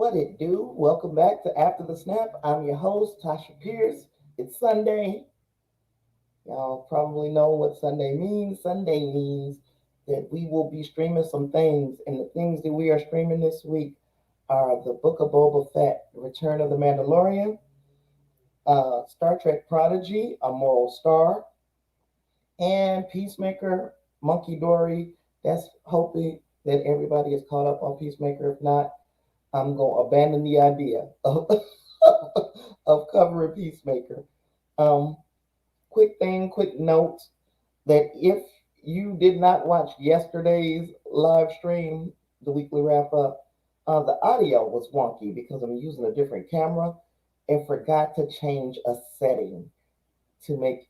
What it do? Welcome back to After the Snap. I'm your host, Tasha Pierce. It's Sunday. Y'all probably know what Sunday means. Sunday means that we will be streaming some things, and the things that we are streaming this week are the Book of Boba Fett, Return of the Mandalorian, Star Trek Prodigy, A Moral Star, and Peacemaker, Monkey Dory. That's hoping that everybody is caught up on Peacemaker. If not, I'm going to abandon the idea of, of covering Peacemaker. Um, quick note that if you did not watch yesterday's live stream, the weekly wrap up, the audio was wonky because I'm using a different camera and forgot to change a setting to make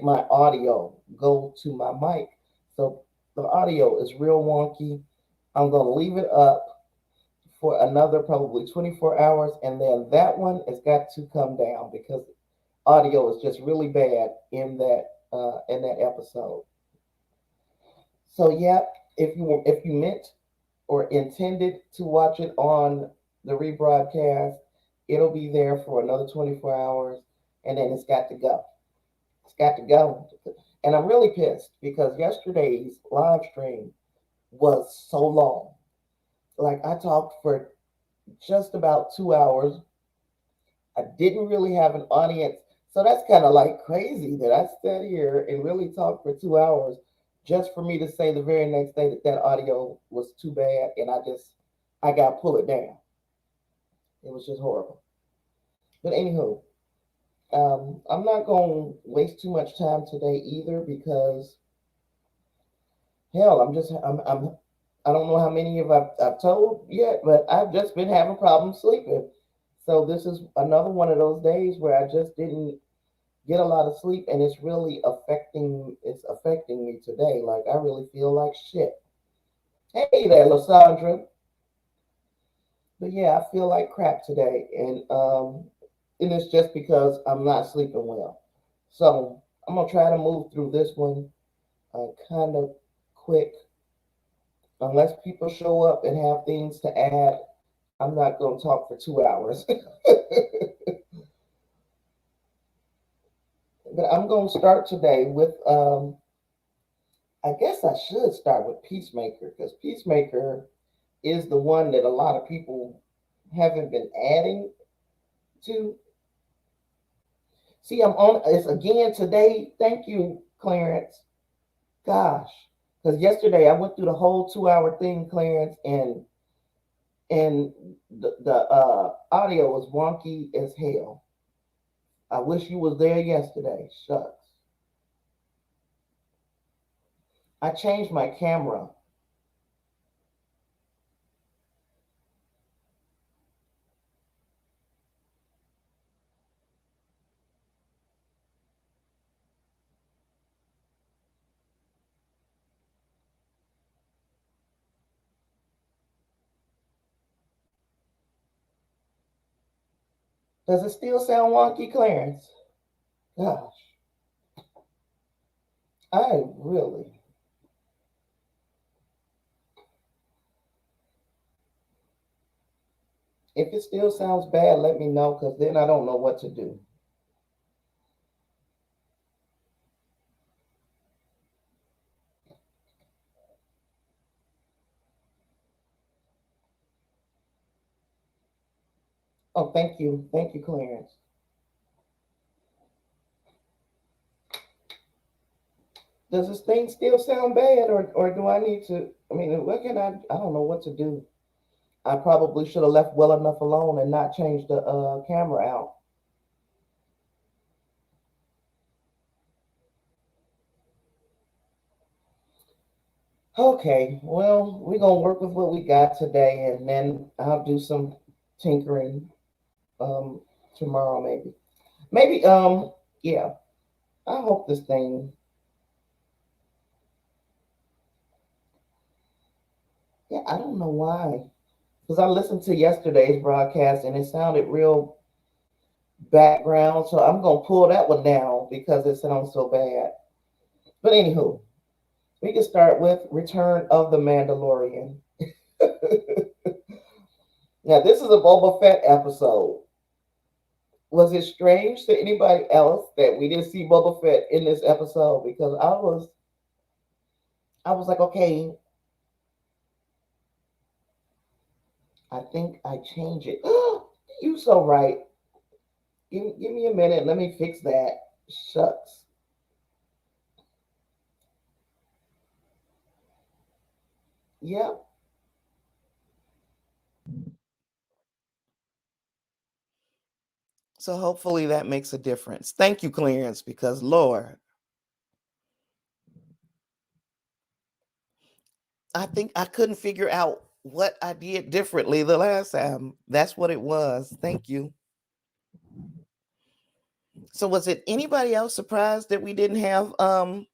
my audio go to my mic. So the audio is real wonky. I'm gonna leave it up for another probably 24 hours, and then that one has got to come down because audio is just really bad in that episode. So yeah, if you meant or intended to watch it on the rebroadcast, it'll be there for another 24 hours, and then it's got to go. It's got to go. And I'm really pissed because yesterday's live stream was so long. Like I talked for just about 2 hours. I didn't really have an audience. So that's kind of like crazy that I sat here and really talked for 2 hours just for me to say the very next day that that audio was too bad and I got to pull it down. It was just horrible. But anywho, I'm not going to waste too much time today either because hell, I don't know how many of I've told yet, but I've just been having problems sleeping. So this is another one of those days where I just didn't get a lot of sleep, and it's affecting me today. Like I really feel like shit. Hey there, Lysandra. But yeah, I feel like crap today, and it's just because I'm not sleeping well. So I'm gonna try to move through this one kind of quick. Unless people show up and have things to add, I'm not gonna talk for 2 hours. But I'm gonna start today with I guess I should start with Peacemaker because Peacemaker is the one that a lot of people haven't been adding to. See, I'm on it's again today. Thank you, Clarence. Gosh, because yesterday I went through the whole 2 hour thing, Clarence, and the audio was wonky as hell. I wish you was there yesterday. Shucks. I changed my camera. Does it still sound wonky, Clarence? Gosh, I really. If it still sounds bad, let me know because then I don't know what to do. Oh, thank you. Thank you, Clarence. Does this thing still sound bad or do I need to? I mean, what can I don't know what to do. I probably should have left well enough alone and not changed the camera out. Okay, well, we're gonna work with what we got today, and then I'll do some tinkering um tomorrow maybe. Maybe yeah. I hope this thing. Yeah, I don't know why. Because I listened to yesterday's broadcast and it sounded real background, so I'm gonna pull that one down because it sounds so bad. But anywho, we can start with Return of the Mandalorian. Now, this is a Boba Fett episode. Was it strange to anybody else that we didn't see Boba Fett in this episode? Because I was like, okay, I think I changed it. You so right. Give me a minute. Let me fix that. Shucks. Yep. So hopefully that makes a difference. Thank you, Clarence, because Lord, I think I couldn't figure out what I did differently the last time. That's what it was. Thank you. So was it anybody else surprised that we didn't have Boba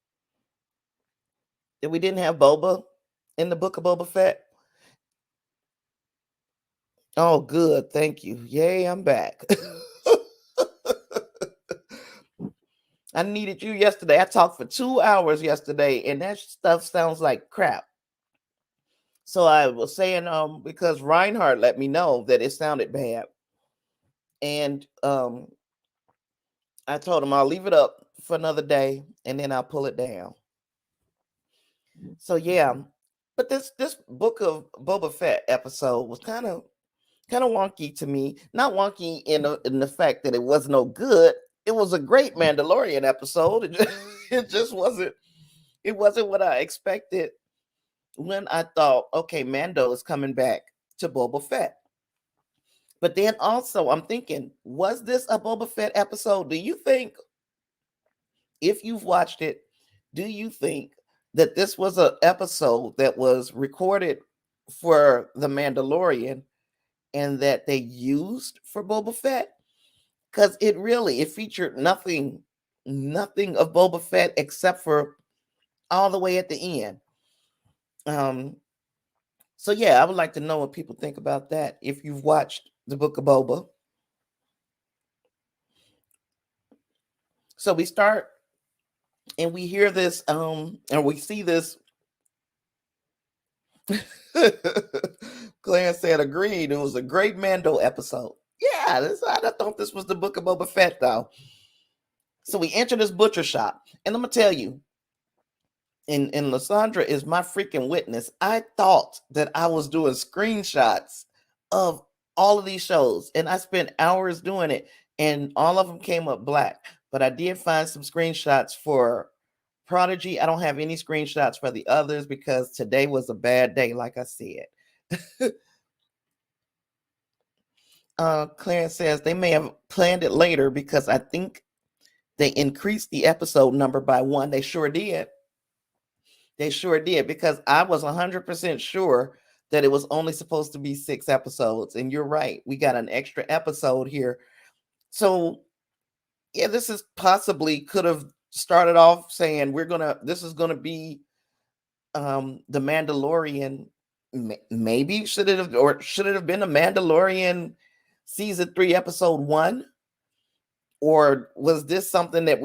in the book of Boba Fett? Oh, good. Thank you. Yay, I'm back. I needed you yesterday. I talked for 2 hours yesterday, and that stuff sounds like crap. So I was saying, because Reinhardt let me know that it sounded bad. And I told him I'll leave it up for another day and then I'll pull it down. So yeah. But this book of Boba Fett episode was kind of wonky to me. Not wonky in the fact that it was no good. It was a great Mandalorian episode. It just wasn't. It wasn't what I expected when I thought, okay, Mando is coming back to Boba Fett. But then also, I'm thinking, was this a Boba Fett episode? Do you think, if you've watched it, do you think that this was an episode that was recorded for the Mandalorian and that they used for Boba Fett? Because it featured nothing of Boba Fett except for all the way at the end. Um, so yeah, I would like to know what people think about that if you've watched the Book of Boba. So we start and we hear this, and we see this. Glenn said agreed. It was a great Mando episode. Yeah, I thought this was the Book of Boba Fett though. So we enter this butcher shop, and I'm gonna tell you, and Lysandra is my freaking witness. I thought that I was doing screenshots of all of these shows, and I spent hours doing it, and all of them came up black. But I did find some screenshots for Prodigy. I don't have any screenshots for the others because today was a bad day, like I said. Clarence says they may have planned it later because I think they increased the episode number by one. They sure did. They sure did because I was 100% sure that it was only supposed to be 6 episodes. And you're right. We got an extra episode here. So, yeah, this is possibly could have started off saying this is going to be the Mandalorian. Maybe should it have been a Mandalorian season 3 episode 1? Or was this something that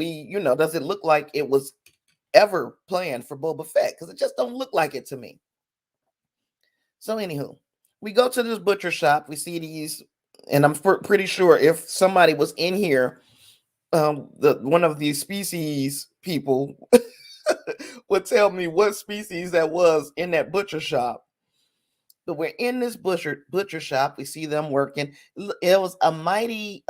does it look like it was ever planned for Boba Fett? Because it just don't look like it to me. So anywho, we go to this butcher shop. We see these, and I'm pretty sure if somebody was in here, one of these species people would tell me what species that was in that butcher shop. But we're in this butcher shop. We see them working. It was a mighty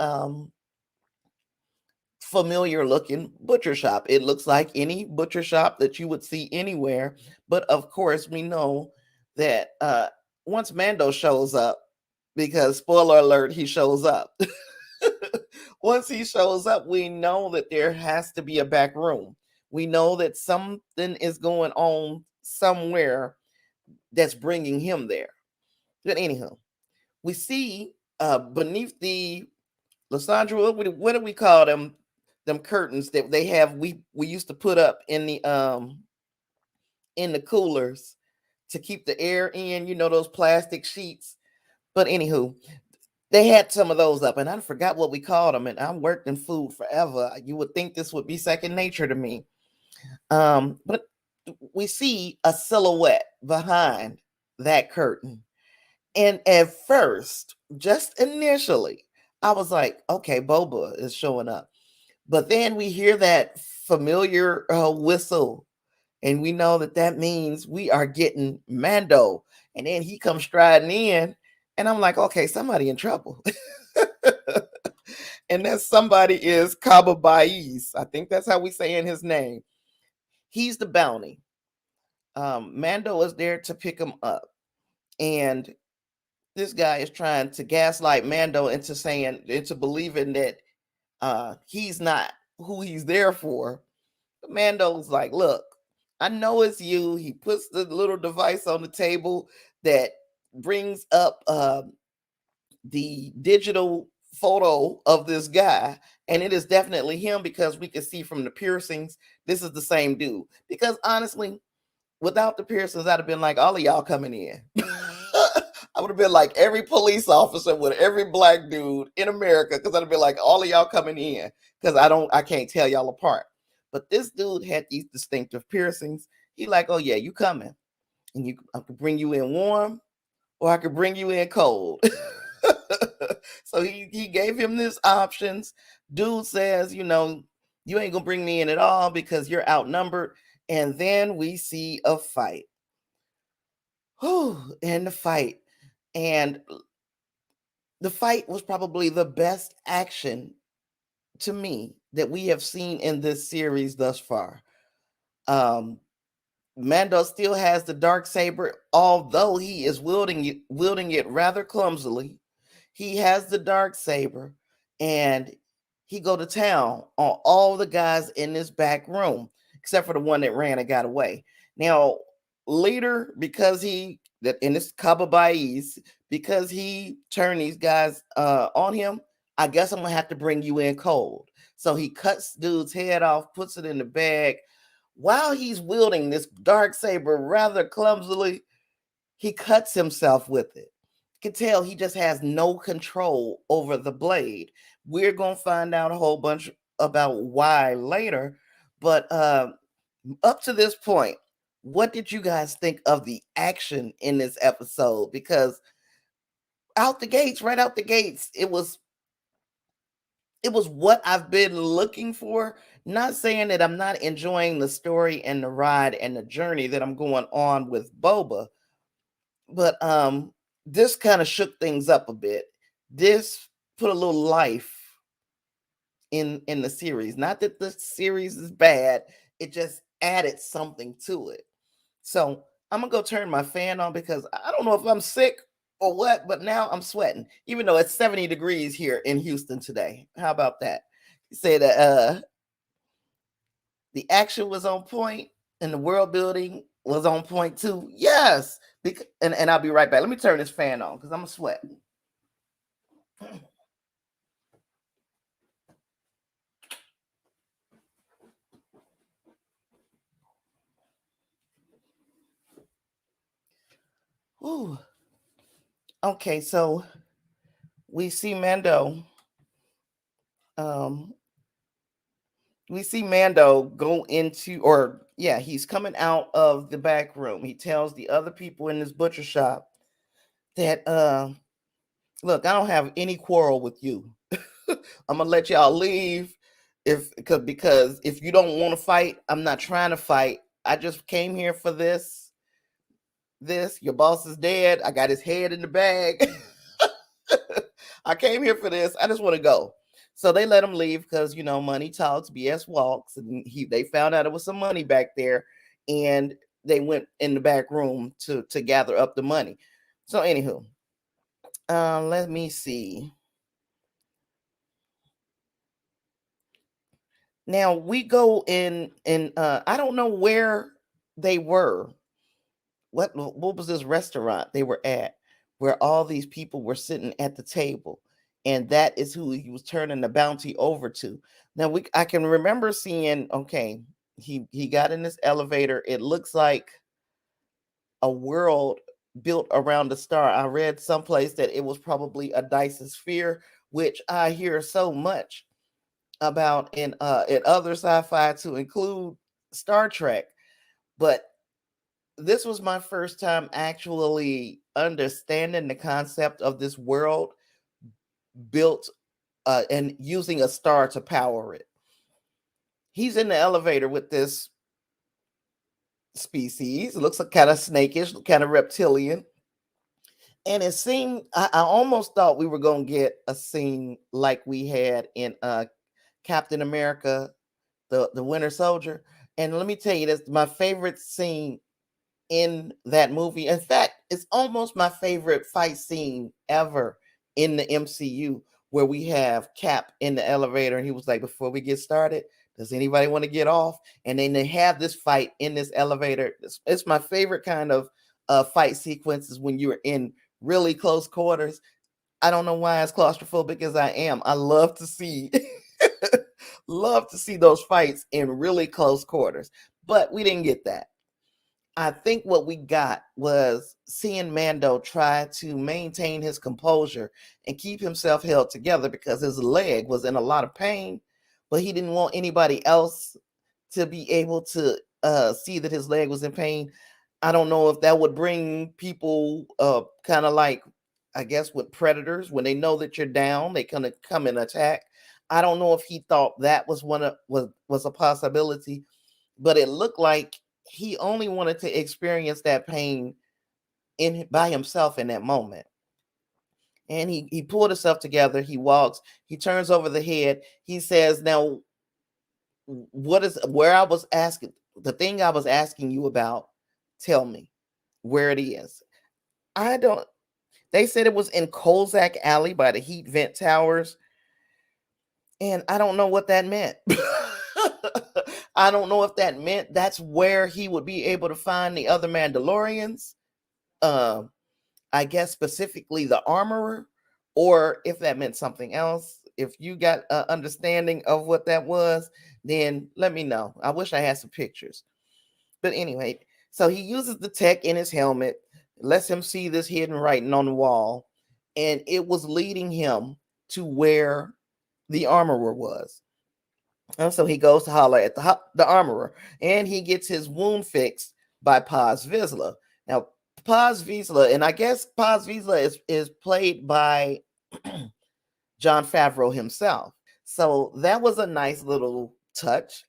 familiar looking butcher shop. It looks like any butcher shop that you would see anywhere. But of course, we know that once Mando shows up, because spoiler alert, he shows up. Once he shows up, we know that there has to be a back room. We know that something is going on somewhere that's bringing him there. But anyhow, we see beneath the Lysandra, what do we call them? Them curtains that they have. We used to put up in the coolers to keep the air in. Those plastic sheets. But anywho, they had some of those up, and I forgot what we called them. And I worked in food forever. You would think this would be second nature to me. But we see a silhouette behind that curtain. And at first, just initially, I was like, okay, Boba is showing up. But then we hear that familiar whistle, and we know that that means we are getting Mando. And then he comes striding in, and I'm like, okay, somebody in trouble. And that somebody is Cabo Baiz. I think that's how we say in his name. He's the bounty. Mando is there to pick him up. And this guy is trying to gaslight Mando into believing that he's not who he's there for. But Mando's like, look, I know it's you. He puts the little device on the table that brings up the digital photo of this guy, and it is definitely him because we can see from the piercings this is the same dude. Because honestly, without the piercings, I'd have been like, all of y'all coming in. I would have been like every police officer with every black dude in America, because I'd have been like, all of y'all coming in, because I can't tell y'all apart. But this dude had these distinctive piercings. He like, oh yeah, you coming, and I could bring you in warm, or I could bring you in cold. So he gave him this options. Dude says, you ain't gonna bring me in at all because you're outnumbered. And then we see a fight. Whew, and the fight. And the fight was probably the best action to me that we have seen in this series thus far. Mando still has the dark saber, although he is wielding it rather clumsily. He has the dark saber, and he go to town on all the guys in this back room, except for the one that ran and got away. Now, later, because he that in this Kababais, because he turned these guys on him, I guess I'm gonna have to bring you in cold. So he cuts dude's head off, puts it in the bag. While he's wielding this dark saber rather clumsily, he cuts himself with it. You can tell he just has no control over the blade. We're going to find out a whole bunch about why later. But up to this point, what did you guys think of the action in this episode? Because right out the gates, it was what I've been looking for. Not saying that I'm not enjoying the story and the ride and the journey that I'm going on with Boba, but this kind of shook things up a bit. This put a little life in the series. Not that the series is bad, it just added something to it. So I'm gonna go turn my fan on because I don't know if I'm sick or what, but now I'm sweating, even though it's 70 degrees here in Houston today. How about that? You say that the action was on point and the world building was on point too. Yes. And I'll be right back. Let me turn this fan on because I'm a sweat. Ooh. Okay, so we see Mando. Um, we see Mando go into, or yeah, he's coming out of the back room. He tells the other people in this butcher shop that look, I don't have any quarrel with you. I'm gonna let y'all leave because if you don't want to fight, I'm not trying to fight. I just came here for this. Your boss is dead. I got his head in the bag. I came here for this. I just want to go. So they let him leave because money talks, BS walks, and they found out it was some money back there, and they went in the back room to gather up the money. So anywho, let me see. Now we go in, and I don't know where they were. What was this restaurant they were at, where all these people were sitting at the table, and that is who he was turning the bounty over to. Now I can remember seeing, okay, he got in this elevator. It looks like a world built around a star. I read someplace that it was probably a Dyson sphere, which I hear so much about in other sci-fi, to include Star Trek. But this was my first time actually understanding the concept of this world built and using a star to power it. He's in the elevator with this species. It looks like kind of snakish, kind of reptilian. And it seemed I almost thought we were gonna get a scene like we had in Captain America, the Winter Soldier. And let me tell you, that's my favorite scene in that movie. In fact, it's almost my favorite fight scene ever in the MCU, where we have Cap in the elevator and he was like, before we get started, does anybody want to get off? And then they have this fight in this elevator. It's my favorite kind of fight sequences when you're in really close quarters. I don't know why as claustrophobic as I am. I love to see love to see those fights in really close quarters. But we didn't get that. I think what we got was seeing Mando try to maintain his composure and keep himself held together because his leg was in a lot of pain, but he didn't want anybody else to be able to see that his leg was in pain. I don't know if that would bring people kind of like, I guess, with predators, when they know that you're down, they kind of come and attack. I don't know if he thought that was was a possibility, but it looked like he only wanted to experience that pain in by himself in that moment. And he pulled himself together. He walks. He turns over the head. He says, "Now, what is where I was asking the thing I was asking you about? Tell me where it is." I don't. They said it was in Kozak Alley by the heat vent towers, and I don't know what that meant. I don't know if that meant that's where he would be able to find the other Mandalorians. Uh, I guess specifically the armorer, or if that meant something else. If you got an understanding of what that was, then let me know. I wish I had some pictures. But anyway, so he uses the tech in his helmet, lets him see this hidden writing on the wall, and it was leading him to where the armorer was. And so he goes to holler at the armorer, and he gets his wound fixed by Paz Vizsla. Now, Paz Vizsla, and I guess Paz Vizsla is played by Jon Favreau himself. So that was a nice little touch.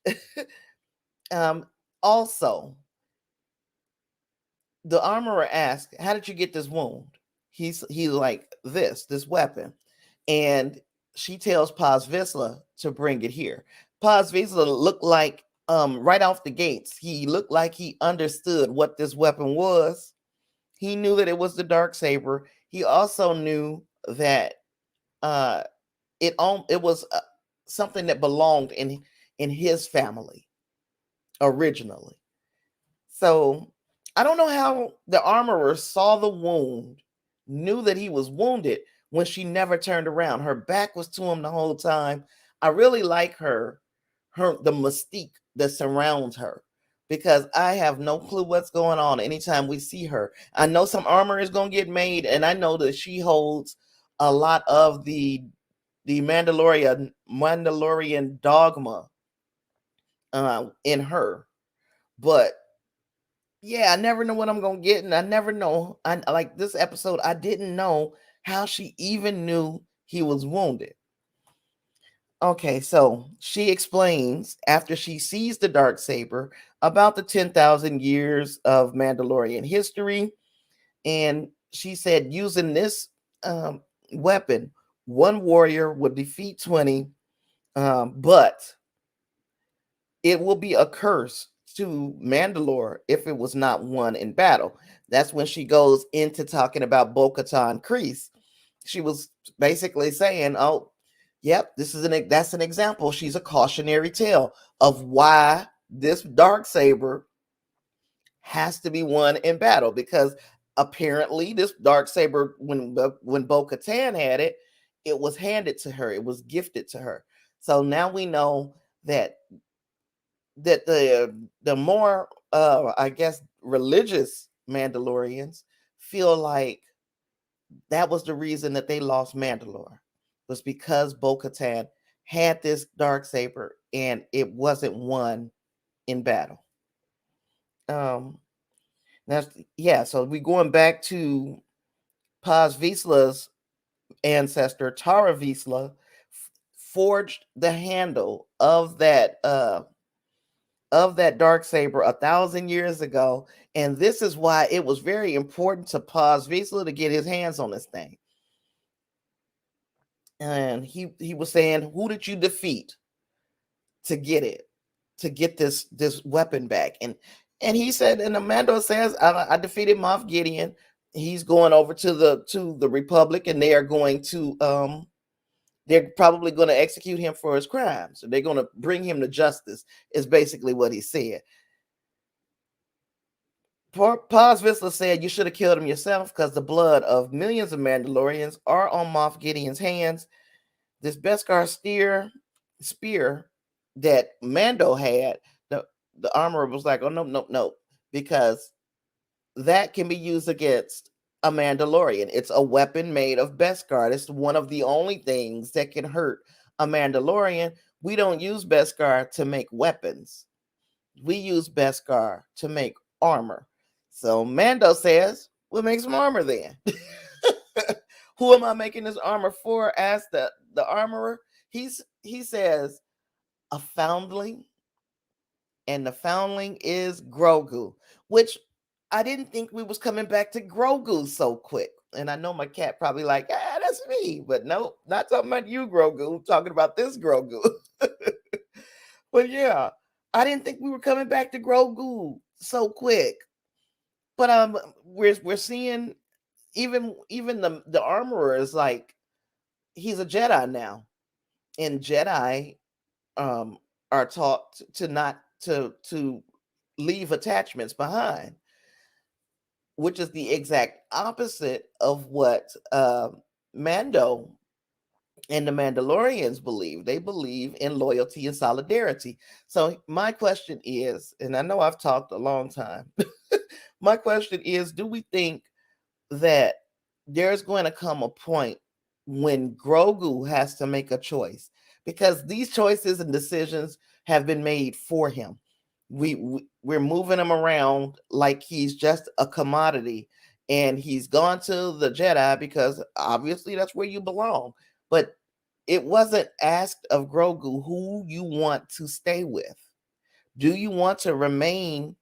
um, Also, the armorer asked, "How did you get this wound?" He's like, this weapon, and she tells Paz Vizsla to bring it here. Paz Vizsla looked like right off the gates, he looked like he understood what this weapon was. He knew that it was the dark saber. He also knew that uh it was something that belonged in his family originally. So I don't know how the armorer saw the wound, knew that he was wounded when she never turned around. Her back was to him the whole time. I really like her the mystique that surrounds her, because I have no clue what's going on anytime we see her. I know some armor is going to get made, and I know that she holds a lot of the Mandalorian dogma in her. But yeah, I never know what I'm gonna get, and I never know. I like this episode. I didn't know how she even knew he was wounded. Okay, so she explains after she sees the dark saber about the 10,000 years of Mandalorian history, and she said using this weapon, one warrior would defeat 20, but it will be a curse to Mandalore if it was not won in battle. That's when she goes into talking about Bo-Katan Kryze. She was basically saying, "Oh, yep, that's an example. She's a cautionary tale of why this dark saber has to be won in battle, because apparently this dark saber, when Bo-Katan had it, it was handed to her. It was gifted to her. So now we know that the more I guess religious Mandalorians feel like that was the reason that they lost Mandalore, was because Bo-Katan had this dark saber and it wasn't won in battle. Um that's yeah, so we going back to Paz Vizsla's ancestor, Tara Vizsla, forged the handle of that dark saber 1,000 years ago, and this is why it was very important to Paz Vizsla to get his hands on this thing. And he was saying, "Who did you defeat to get it, to get this weapon back?" And he said, and Amando says, I defeated Moff Gideon. He's going over to the Republic, and they are going to they're probably going to execute him for his crimes. So they're going to bring him to justice, is basically what he said. Paz Vizsla said, "You should have killed him yourself, because the blood of millions of Mandalorians are on Moff Gideon's hands. This Beskar spear that Mando had, the armorer was like, oh, no, no, no, because that can be used against a Mandalorian. It's a weapon made of Beskar. It's one of the only things that can hurt a Mandalorian. We don't use Beskar to make weapons. We use Beskar to make armor." So Mando says, "We'll make some armor then." "Who am I making this armor for?" asked the armorer. He says, "A foundling, and the foundling is Grogu," which I didn't think we was coming back to Grogu so quick. And I know my cat probably like, that's me. But no, not talking about you, Grogu. I'm talking about this Grogu. But yeah, I didn't think we were coming back to Grogu so quick. But we're seeing even the armorer is like, he's a Jedi now. And Jedi are taught to not to leave attachments behind, which is the exact opposite of what Mando and the Mandalorians believe. They believe in loyalty and solidarity. So my question is, and I know I've talked a long time, my question is, do we think that there's going to come a point when Grogu has to make a choice? Because these choices and decisions have been made for him. We're moving him around like he's just a commodity, and he's gone to the Jedi because obviously that's where you belong. But it wasn't asked of Grogu who you want to stay with. Do you want to remain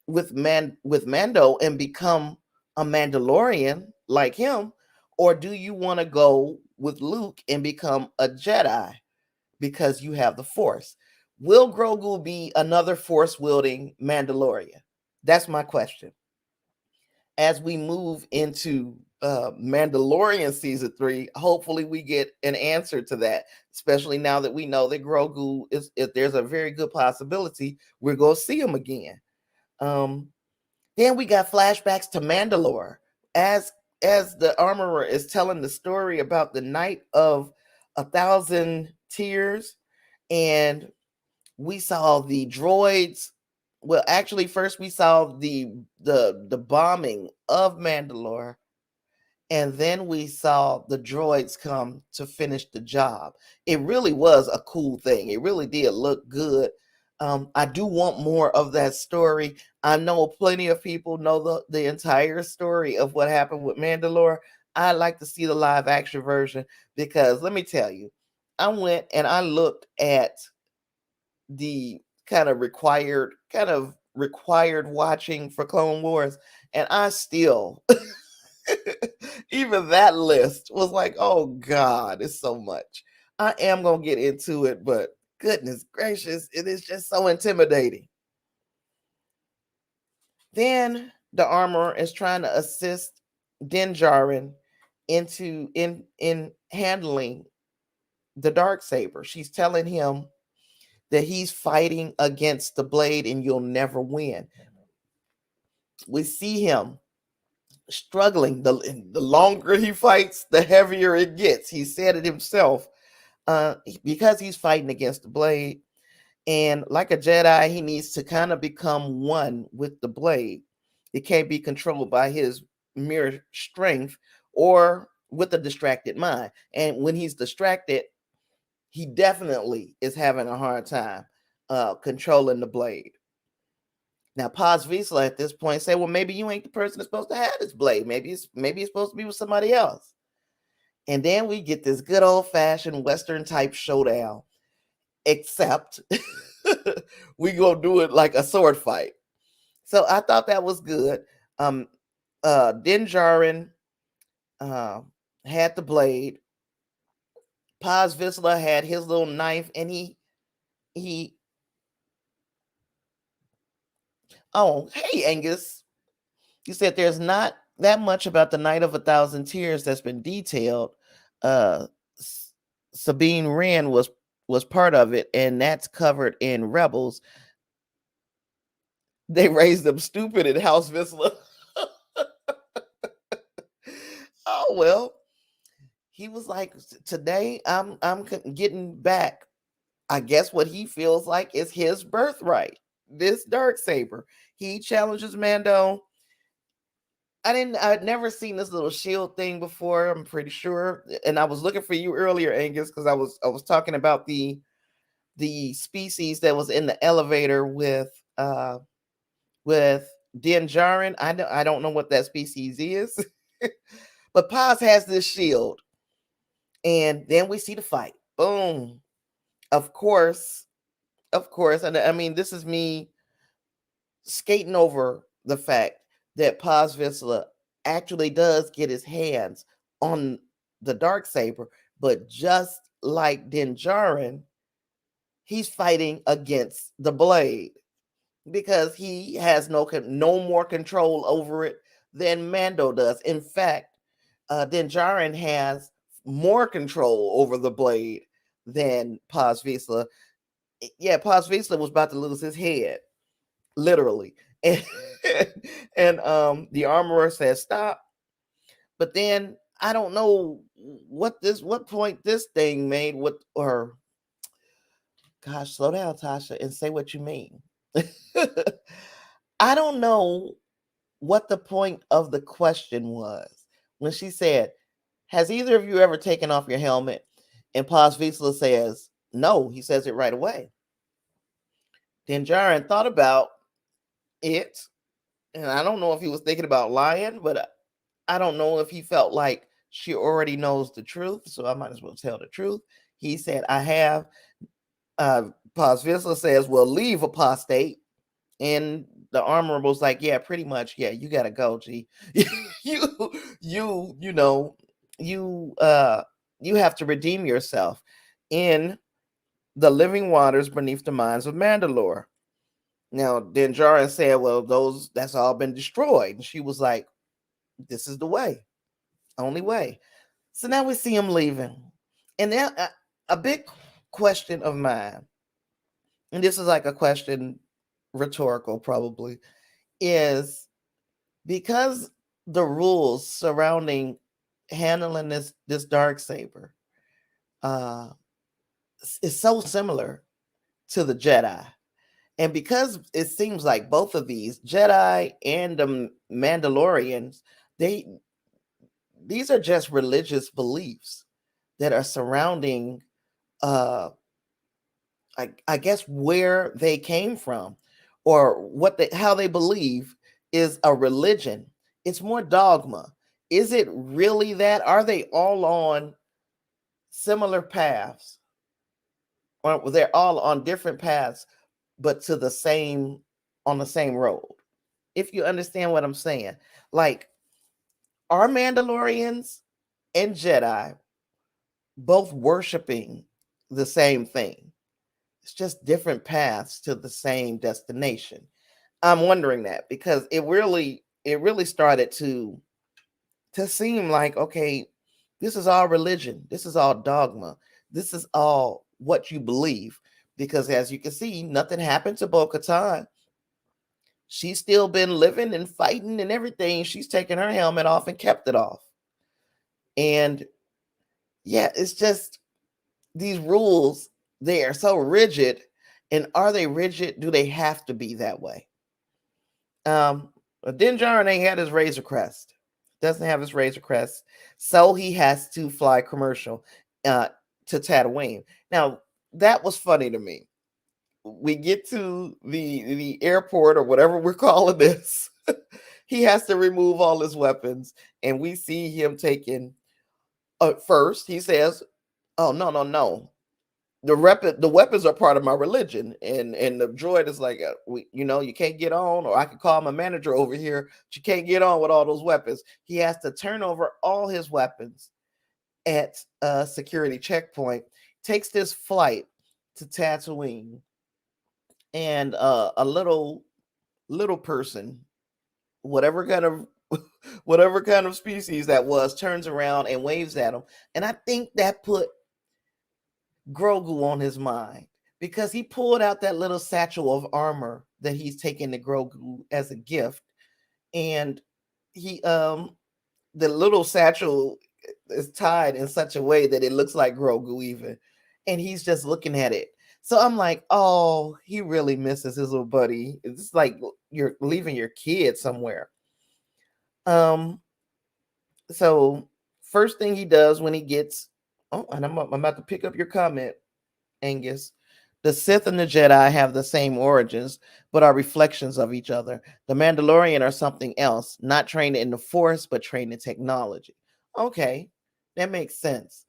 with Mando and become a Mandalorian like him, or do you want to go with Luke and become a Jedi because you have the Force? Will Grogu be another Force wielding Mandalorian? That's my question. As we move into Mandalorian season 3, hopefully we get an answer to that, especially now that we know that Grogu is, if there's a very good possibility we're going to see him again. Then we got flashbacks to Mandalore as the armorer is telling the story about the night of 1,000 tears, and we saw the droids. Well, actually, first we saw the bombing of Mandalore, and then we saw the droids come to finish the job. It really was a cool thing. It really did look good. I do want more of that story. I know plenty of people know the entire story of what happened with Mandalore. I like to see the live action version, because let me tell you, I went and I looked at the kind of required watching for Clone Wars, and I still even that list was like, oh God, it's so much. I am gonna get into it, but goodness gracious, it is just so intimidating. Then the armorer is trying to assist Din Djarin in handling the dark saber. She's telling him that he's fighting against the blade and you'll never win. We see him struggling. The longer he fights, the heavier it gets. He said it himself. Because he's fighting against the blade, and like a Jedi, he needs to kind of become one with the blade. It can't be controlled by his mere strength or with a distracted mind. And when he's distracted, he definitely is having a hard time controlling the blade. Now, Paz Vizsla at this point say, well, maybe you ain't the person that's supposed to have this blade. Maybe it's supposed to be with somebody else. And then we get this good old-fashioned Western type showdown, except we gonna do it like a sword fight. So I thought that was good. Din Djarin had the blade. Paz Vizsla had his little knife, and he. Oh, hey Angus, you said there's not that much about the Night of a Thousand Tears that's been detailed. Uh, Sabine Wren was part of it, and that's covered in Rebels. They raised them stupid in House Vizsla. Oh well, he was like, today I'm getting back. I guess what he feels like is his birthright. This Darksaber. He challenges Mando. I'd never seen this little shield thing before, I'm pretty sure. And I was looking for you earlier, Angus, because I was talking about the species that was in the elevator with Din Djarin. I don't know what that species is. But Paz has this shield. And then we see the fight. Boom. Of course. And I mean, this is me skating over the fact that Paz Vizsla actually does get his hands on the Darksaber, but just like Din Djarin, he's fighting against the blade because he has no more control over it than Mando does. In fact, Din Djarin has more control over the blade than Paz Vizsla. Yeah, Paz Vizsla was about to lose his head, literally. And the armorer says stop. But then I don't know what point this thing made or gosh, slow down, Tasha, and say what you mean. I don't know what the point of the question was when she said, has either of you ever taken off your helmet? And Paz Vizsla says, no. He says it right away. Din Djarin thought about it, and I don't know if he was thinking about lying, but I don't know if he felt like she already knows the truth, so I might as well tell the truth. He said, I have. Paz Vizsla says, well, leave, apostate. And the armorer was like, yeah, pretty much. Yeah, you gotta go, G. you know, you have to redeem yourself in the living waters beneath the mines of Mandalore. Now, Din Djarin said, well, that's all been destroyed. And she was like, this is the way, only way. So now we see him leaving. And then a big question of mine, and this is like a question rhetorical probably, is because the rules surrounding handling this Darksaber is so similar to the Jedi. And because it seems like both of these, Jedi and the Mandalorians, these are just religious beliefs that are surrounding I guess where they came from or how they believe is a religion. It's more dogma. Is it really that? Are they all on similar paths? Or they're all on different paths, but on the same road? If you understand what I'm saying. Like, are Mandalorians and Jedi both worshiping the same thing? It's just different paths to the same destination. I'm wondering that because it really started to seem like, okay, this is all religion. This is all dogma. This is all what you believe. Because as you can see, nothing happened to Bo-Katan. She's still been living and fighting and everything. She's taken her helmet off and kept it off. And yeah, it's just these rules, they are so rigid. And are they rigid? Do they have to be that way? Din Djarin ain't had his Razor Crest. Doesn't have his Razor Crest. So he has to fly commercial to Tatooine. Now, that was funny to me. we get to the airport or whatever we're calling this. He has to remove all his weapons, and we see him taking. First, he says, "Oh no, no, no! The weapons are part of my religion." And the droid is like, you can't get on, or I could call my manager over here, but you can't get on with all those weapons. He has to turn over all his weapons at a security checkpoint. Takes this flight to Tatooine, and a little person, whatever kind of whatever kind of species that was, turns around and waves at him. And I think that put Grogu on his mind, because he pulled out that little satchel of armor that he's taken to Grogu as a gift. And he the little satchel is tied in such a way that it looks like Grogu even. And he's just looking at it. So I'm like, oh, he really misses his little buddy. It's like you're leaving your kid somewhere. Um, so first thing he does when he gets, oh, and I'm about to pick up your comment, Angus. The Sith and the Jedi have the same origins, but are reflections of each other. The Mandalorian are something else, not trained in the Force, but trained in technology. Okay, that makes sense.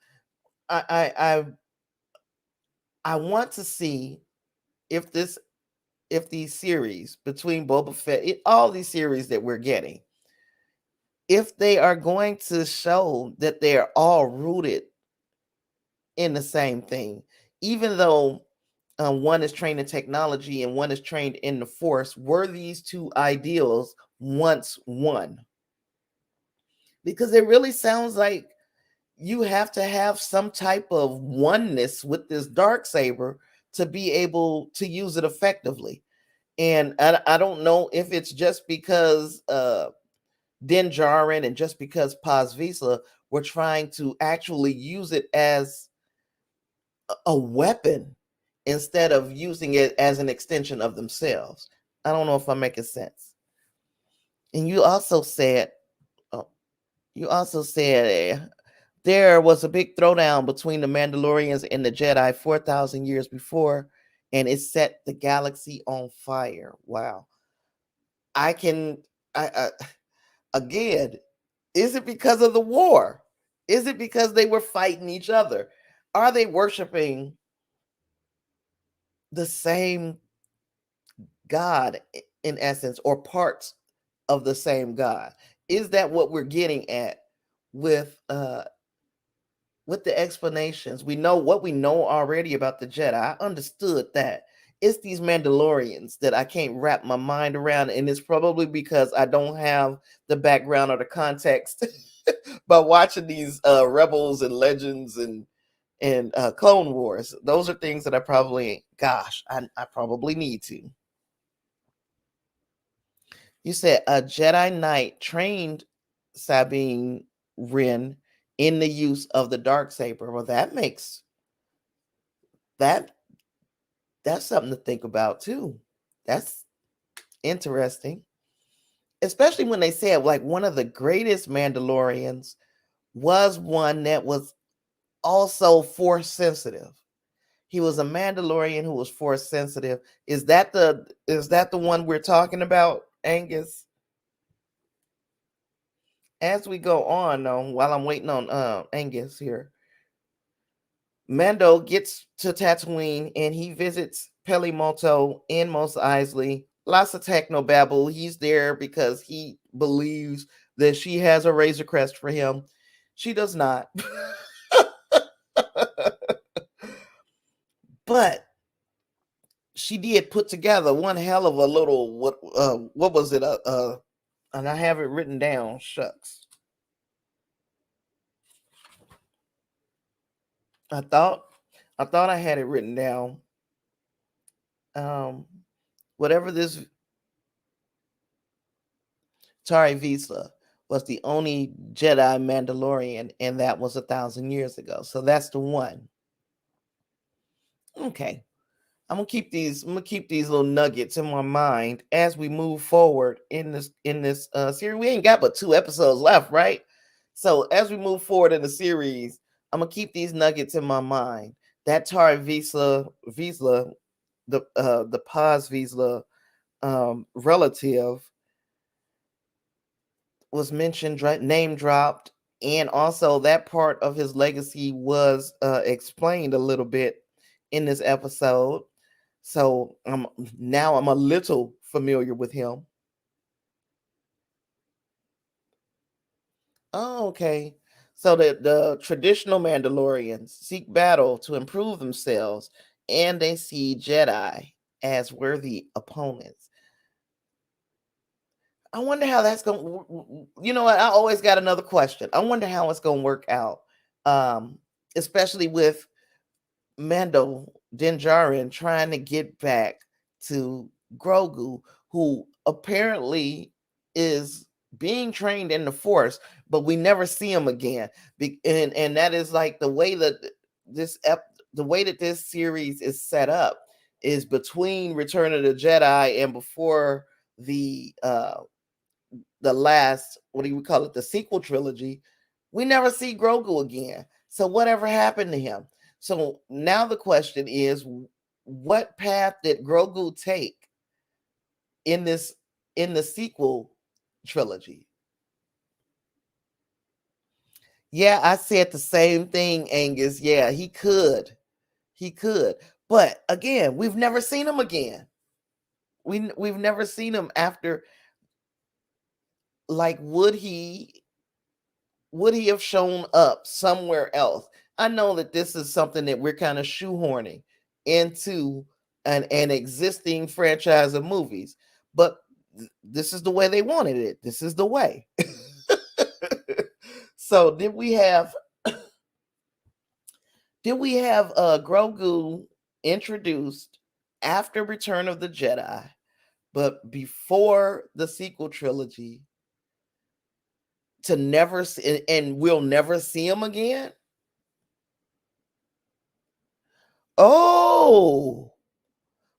I want to see if these series between Boba Fett, all these series that we're getting, if they are going to show that they are all rooted in the same thing, even though one is trained in technology and one is trained in the Force. Were these two ideals once one? Because it really sounds like you have to have some type of oneness with this dark saber to be able to use it effectively. And I don't know if it's just because Din Djarin and just because Paz Vizsla were trying to actually use it as a weapon instead of using it as an extension of themselves. I don't know if I'm making sense. And oh, you also said there was a big throwdown between the Mandalorians and the Jedi 4,000 years before, and it set the galaxy on fire. Wow. I can, I again, is it because of the war? Is it because they were fighting each other? Are they worshiping the same God in essence, or parts of the same God? Is that what we're getting at with the explanations? We know what we know already about the Jedi. I understood that. It's these Mandalorians that I can't wrap my mind around, and it's probably because I don't have the background or the context by watching these Rebels and Legends and Clone Wars. Those are things that I probably, I probably need to. You said a Jedi Knight trained Sabine Wren in the use of the dark saber. Well, that that's something to think about too. That's interesting, especially when they said like one of the greatest Mandalorians was one that was also force sensitive. He was a Mandalorian who was force sensitive. Is that the one we're talking about, Angus? As we go on, though, while I'm waiting on Angus here, Mando gets to Tatooine and he visits Pelimoto and Mos Eisley. Lots of techno babble. He's there because he believes that she has a Razor Crest for him. She does not. But she did put together one hell of a little what was it? And I have it written down. Shucks. I thought I had it written down. Um, whatever this Tari Vizsla was the only Jedi Mandalorian, and that was 1,000 years ago. So that's the one. Okay. I'm gonna keep these little nuggets in my mind as we move forward in this series. We ain't got but 2 episodes left, right? So as we move forward in the series, I'm gonna keep these nuggets in my mind. That Tari Vizsla the Paz Vizsla relative was mentioned, name dropped, and also that part of his legacy was explained a little bit in this episode. So now I'm a little familiar with him. Oh, okay. So the traditional Mandalorians seek battle to improve themselves, and they see Jedi as worthy opponents. I wonder how that's going. You know what? I always got another question. I wonder how it's going to work out, um, especially with Mando Dinjarin trying to get back to Grogu, who apparently is being trained in the Force, but we never see him again. And that is like the way that the way that this series is set up is between Return of the Jedi and before the last, what do you call it, the sequel trilogy. We never see Grogu again. So whatever happened to him? So now the question is, what path did Grogu take in this in the sequel trilogy? Yeah, I said the same thing, Angus. Yeah, he could. He could. But again, we've never seen him again. We've never seen him after, like, would he have shown up somewhere else? I know that this is something that we're kind of shoehorning into an existing franchise of movies, but this is the way they wanted it. This is the way. So did we have Grogu introduced after Return of the Jedi, but before the sequel trilogy, to never see, and we'll never see him again? Oh,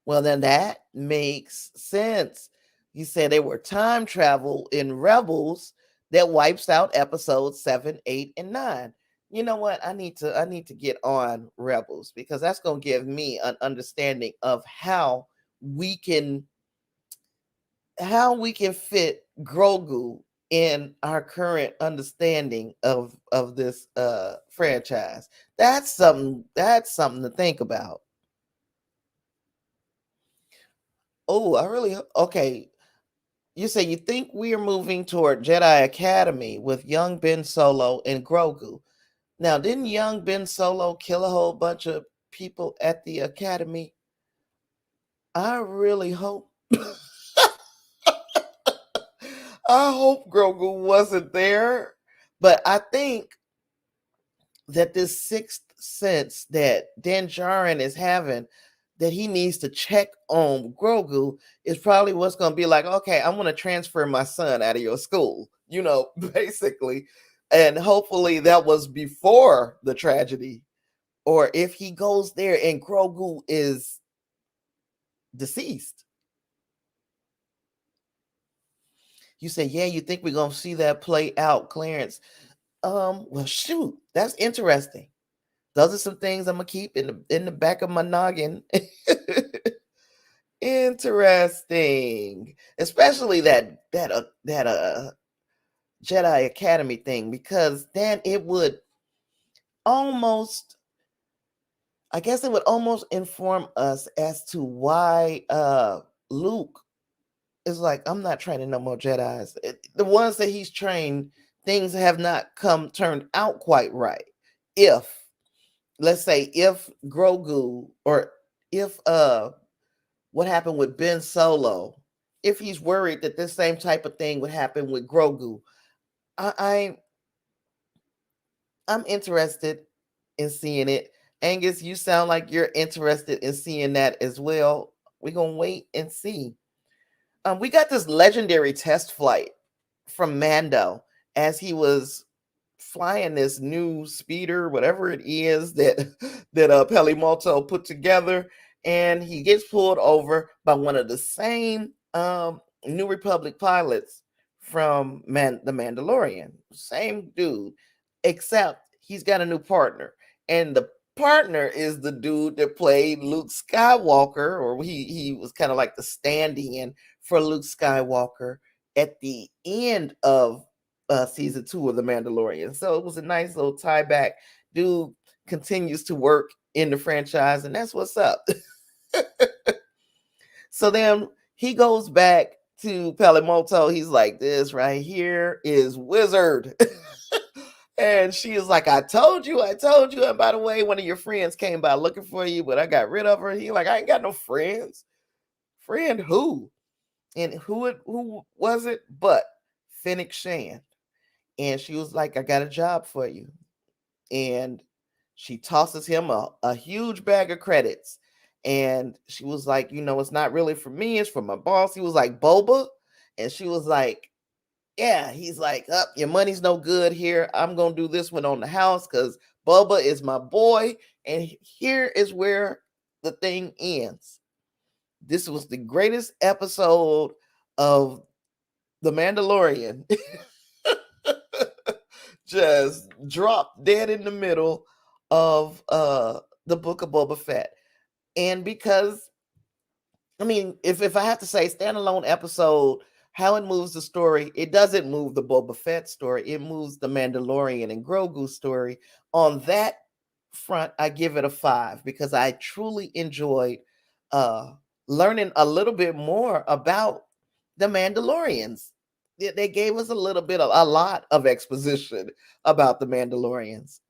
well, then that makes sense. You said they were time travel in Rebels that wipes out episodes 7, 8, and 9. You know what? I need to get on Rebels, because that's going to give me an understanding of we can how we can fit Grogu in our current understanding of this franchise. That's something to think about. Oh, I really okay. You say you think we are moving toward Jedi Academy with young Ben Solo and Grogu. Now, didn't young Ben Solo kill a whole bunch of people at the Academy? I really hope. I hope Grogu wasn't there. But I think that this sixth sense that Din Djarin is having, that he needs to check on Grogu, is probably what's going to be like, okay, I'm going to transfer my son out of your school, basically. And hopefully that was before the tragedy. Or if he goes there and Grogu is deceased. You say, yeah, you think we're going to see that play out, Clarence? Well, shoot, that's interesting. Those are some things I'm gonna keep in the back of my noggin. Interesting, especially that Jedi Academy thing, because then it would almost, I guess, it would almost inform us as to why Luke is like, I'm not training no more Jedi's. The ones that he's trained, things have not turned out quite right. If let's say if Grogu, or if what happened with Ben Solo, if he's worried that this same type of thing would happen with Grogu, I I'm interested in seeing it. Angus, you sound like you're interested in seeing that as well. We're gonna wait and see. We got this legendary test flight from Mando as he was flying this new speeder, whatever it is that Pelimoto put together, and he gets pulled over by one of the same New Republic pilots from the Mandalorian, same dude, except he's got a new partner, and partner is the dude that played Luke Skywalker, or he was kind of like the stand-in for Luke Skywalker at the end of season 2 of The Mandalorian. So it was a nice little tie back. Dude continues to work in the franchise, and that's what's up. So then he goes back to Pelimoto. He's like, this right here is Wizard. And she is like, I told you. And by the way, one of your friends came by looking for you, but I got rid of her. He like, I ain't got no friends. Friend who? And who was it? But Fennec Shan. And she was like, I got a job for you. And she tosses him a huge bag of credits. And she was like, it's not really for me, it's for my boss. He was like, Boba. And she was like, yeah. He's like, your money's no good here. I'm gonna do this one on the house because Boba is my boy. And here is where the thing ends. This was the greatest episode of The Mandalorian. Just dropped dead in the middle of the book of Boba Fett. And because, I mean, if I have to say standalone episode, how it moves the story, it doesn't move the Boba Fett story. It moves the Mandalorian and Grogu story. On that front, I give it a 5 because I truly enjoyed learning a little bit more about the Mandalorians. They gave us a lot of exposition about the Mandalorians.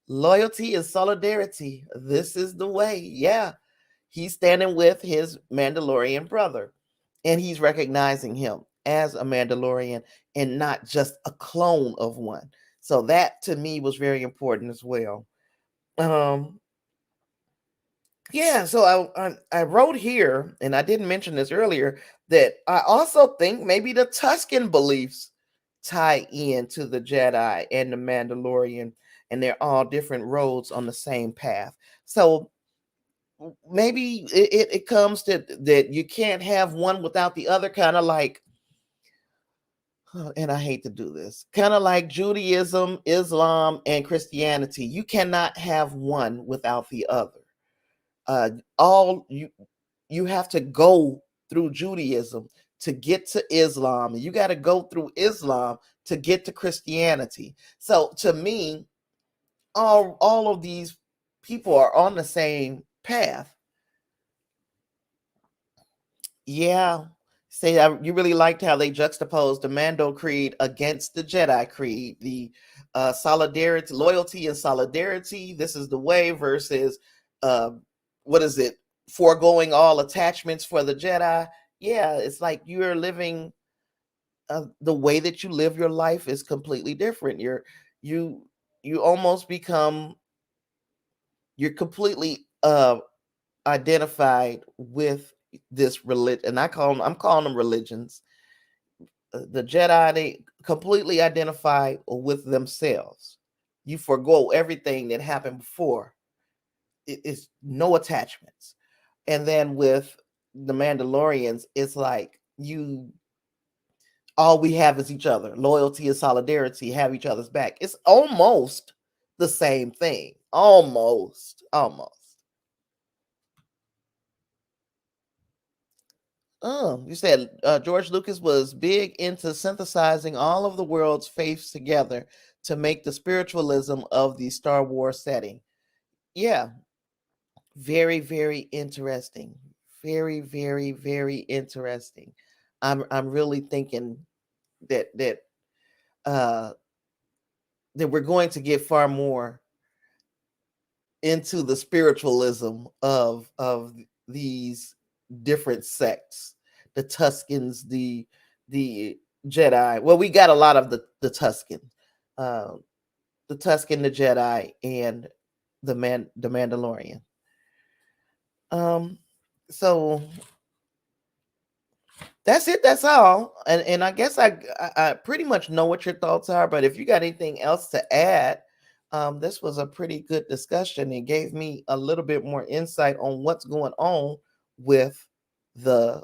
Loyalty and solidarity. This is the way. Yeah. He's standing with his Mandalorian brother, and he's recognizing him as a Mandalorian and not just a clone of one. So that to me was very important as well. Yeah, so I wrote here, and I didn't mention this earlier, that I also think maybe the Tuscan beliefs tie in to the Jedi and the Mandalorian, and they're all different roads on the same path. So maybe it comes to that you can't have one without the other, kind of like, and I hate to do this, kind of like Judaism, Islam, and Christianity. You cannot have one without the other. All you have to go through Judaism to get to Islam, and you got to go through Islam to get to Christianity. So to me, all of these people are on the same path. Yeah. Say, you really liked how they juxtaposed the Mando Creed against the Jedi Creed, the solidarity, loyalty, and solidarity. This is the way versus what is it? Foregoing all attachments for the Jedi. Yeah, it's like you're living the way that you live your life is completely different. You you almost become you're completely identified with this religion, and I'm calling them religions. The Jedi, they completely identify with themselves. You forego everything that happened before. It's no attachments. And then with the Mandalorians, it's like all we have is each other. Loyalty and solidarity, have each other's back. It's almost the same thing. Almost. Oh, you said George Lucas was big into synthesizing all of the world's faiths together to make the spiritualism of the Star Wars setting. Yeah, very, very interesting. Very, very, very interesting. I'm really thinking that uh that we're going to get far more into the spiritualism of these different sects, the Tuscans, the Jedi. Well, we got a lot of the Tuscan, uh, the Tuscan, the Jedi, and the Mandalorian. So that's it. That's all. And I guess I pretty much know what your thoughts are. But if you got anything else to add, this was a pretty good discussion. It gave me a little bit more insight on what's going on with the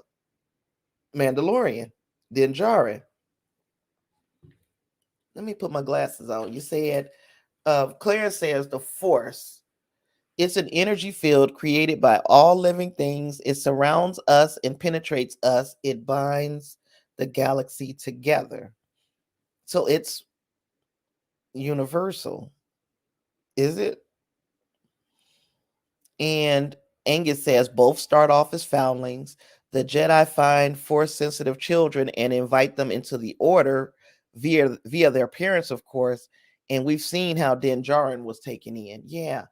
Mandalorian, the Anjari. Let me put my glasses on. You said, Claire says the Force. It's an energy field created by all living things. It surrounds us and penetrates us. It binds the galaxy together. So it's universal, is it? And Angus says both start off as foundlings. The Jedi find force sensitive children and invite them into the order via their parents, of course. And we've seen how Din Djarin was taken in. Yeah,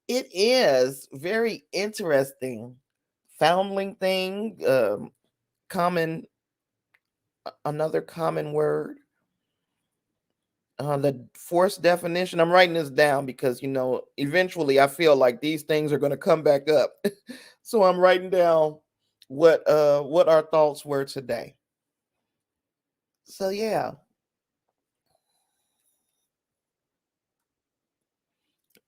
it is very interesting. Foundling thing, common, another common word. The force definition. I'm writing this down because eventually I feel like these things are going to come back up. So I'm writing down what our thoughts were today. So yeah.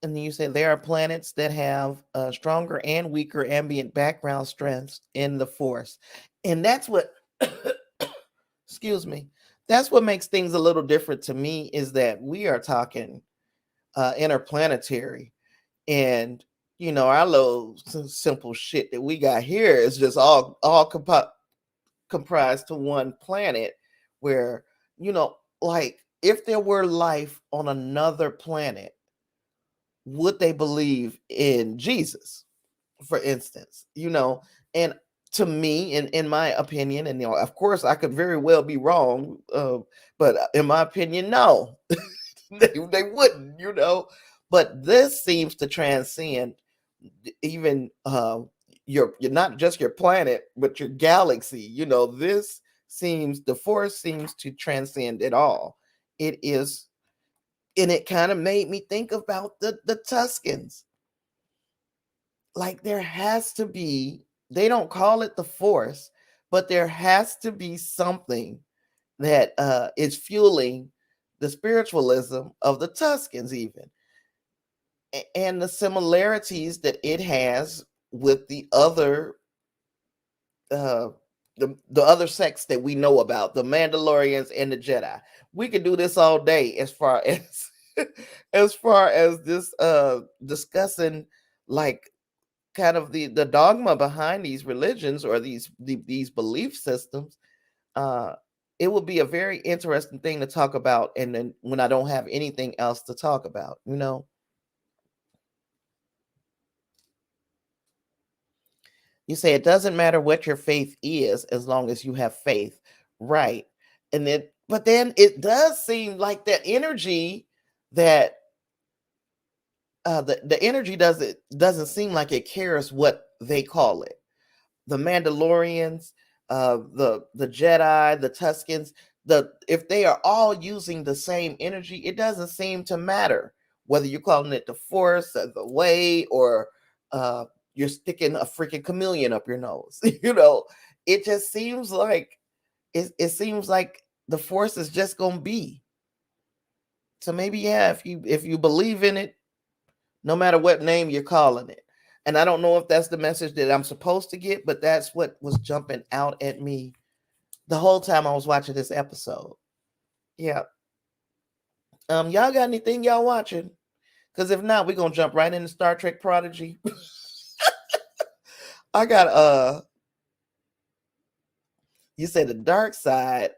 And then you say there are planets that have stronger and weaker ambient background strengths in the force. And that's what excuse me. That's what makes things a little different to me, is that we are talking interplanetary. And our little simple shit that we got here is just all comprised to one planet, where like, if there were life on another planet, would they believe in Jesus, for instance? And to me, in my opinion, and of course I could very well be wrong, but in my opinion, no. they wouldn't. But this seems to transcend even you're not just your planet, but your galaxy. The force seems to transcend it all. It is. And it kind of made me think about the Tuscans. Like, there has to be, they don't call it the force, but there has to be something that is fueling the spiritualism of the Tuscans, even, and the similarities that it has with the other uh the other sects that we know about, the Mandalorians and the Jedi. We could do this all day, as far as as far as this discussing, like, kind of the dogma behind these religions, or these belief systems. uh it would be a very interesting thing to talk about, and then when I don't have anything else to talk about. You say it doesn't matter what your faith is as long as you have faith, right? And then, but then it does seem like that energy, that the energy doesn't seem like it cares what they call it. The Mandalorians, the Jedi, the Tuscans, if they are all using the same energy, it doesn't seem to matter whether you're calling it the Force, or the Way, or uh, you're sticking a freaking chameleon up your nose. It just seems like it seems like the Force is just gonna be. So maybe, yeah, if you believe in it, no matter what name you're calling it. And I don't know if that's the message that I'm supposed to get, but that's what was jumping out at me the whole time I was watching this episode. Yeah. Y'all got anything y'all watching? Because if not, we're gonna jump right into Star Trek Prodigy. I got you say the dark side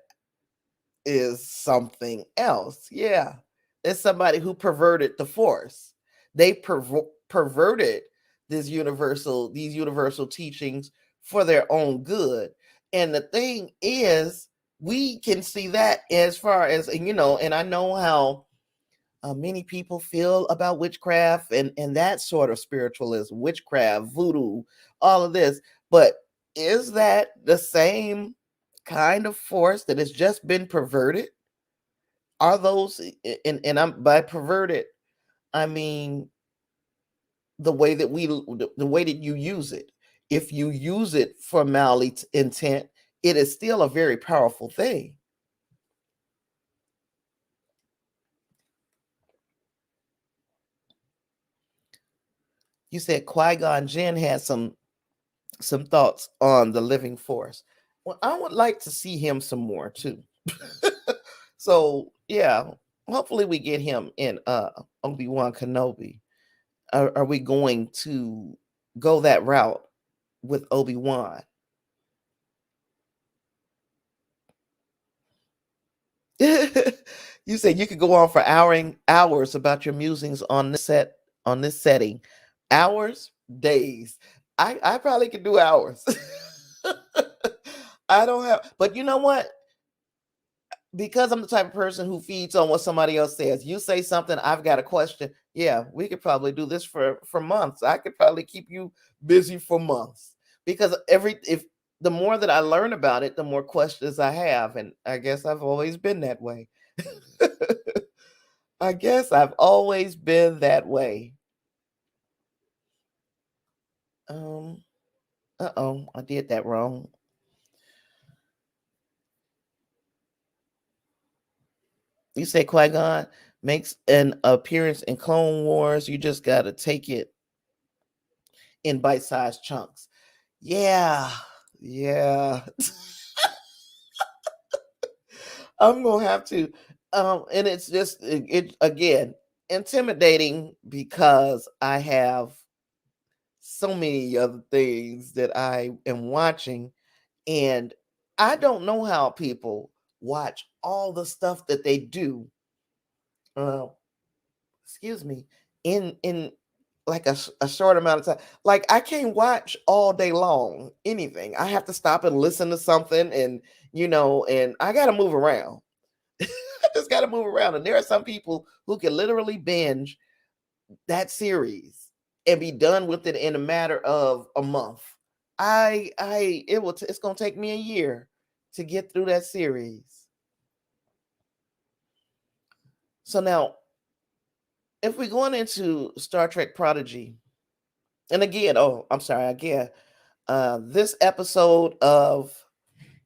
is something else. Yeah. It's somebody who perverted the force. They perverted these universal teachings for their own good. And the thing is, we can see that, as far as, and I know how many people feel about witchcraft and that sort of spiritualism, witchcraft, voodoo, all of this. But is that the same kind of force that has just been perverted? Are those, and I'm, by perverted, I mean the way that you use it. If you use it for intent, it is still a very powerful thing. You said Qui-Gon Jinn had some thoughts on the living force. Well, I would like to see him some more too. So yeah, hopefully we get him in Obi-Wan Kenobi. are we going to go that route with Obi-Wan? You said you could go on for hours about your musings on this setting. Hours, days. I probably could do hours. I don't have, but you know what? Because I'm the type of person who feeds on what somebody else says. You say something, I've got a question. Yeah, we could probably do this for months. I could probably keep you busy for months because if the more that I learn about it, the more questions I have, and I guess I've always been that way. I guess I've always been that way. Um, uh-oh, I did that wrong. You say Qui-Gon makes an appearance in Clone Wars. You just got to take it in bite-sized chunks. Yeah, yeah. I'm gonna have to. And it's just it again intimidating because I have so many other things that I am watching, and I don't know how people watch all the stuff that they do. Uh, excuse me, in like a short amount of time. Like I can't watch all day long anything. I have to stop and listen to something, and and I got to move around. I just got to move around. And there are some people who can literally binge that series and be done with it in a matter of a month. It's gonna take me a year to get through that series. So now, if we're going into Star Trek Prodigy, and again, oh, I'm sorry, again, this episode of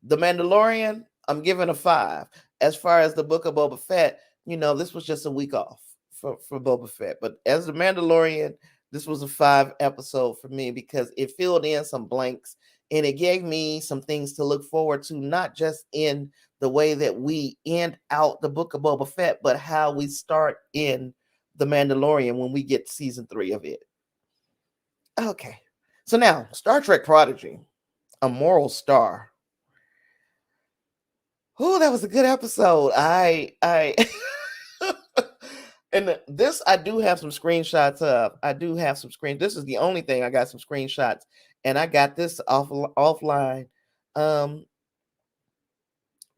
The Mandalorian, I'm giving a 5. As far as the Book of Boba Fett, this was just a week off for Boba Fett. But as The Mandalorian, this was a 5 episode for me because it filled in some blanks and it gave me some things to look forward to, not just in the way that we end out the Book of Boba Fett, but how we start in The Mandalorian when we get season 3 of it. Okay. So now, Star Trek Prodigy, a moral star. Oh, that was a good episode. I and this I do have some screenshots of. I do have some screen. This is the only thing I got some screenshots, and I got this offline. Um,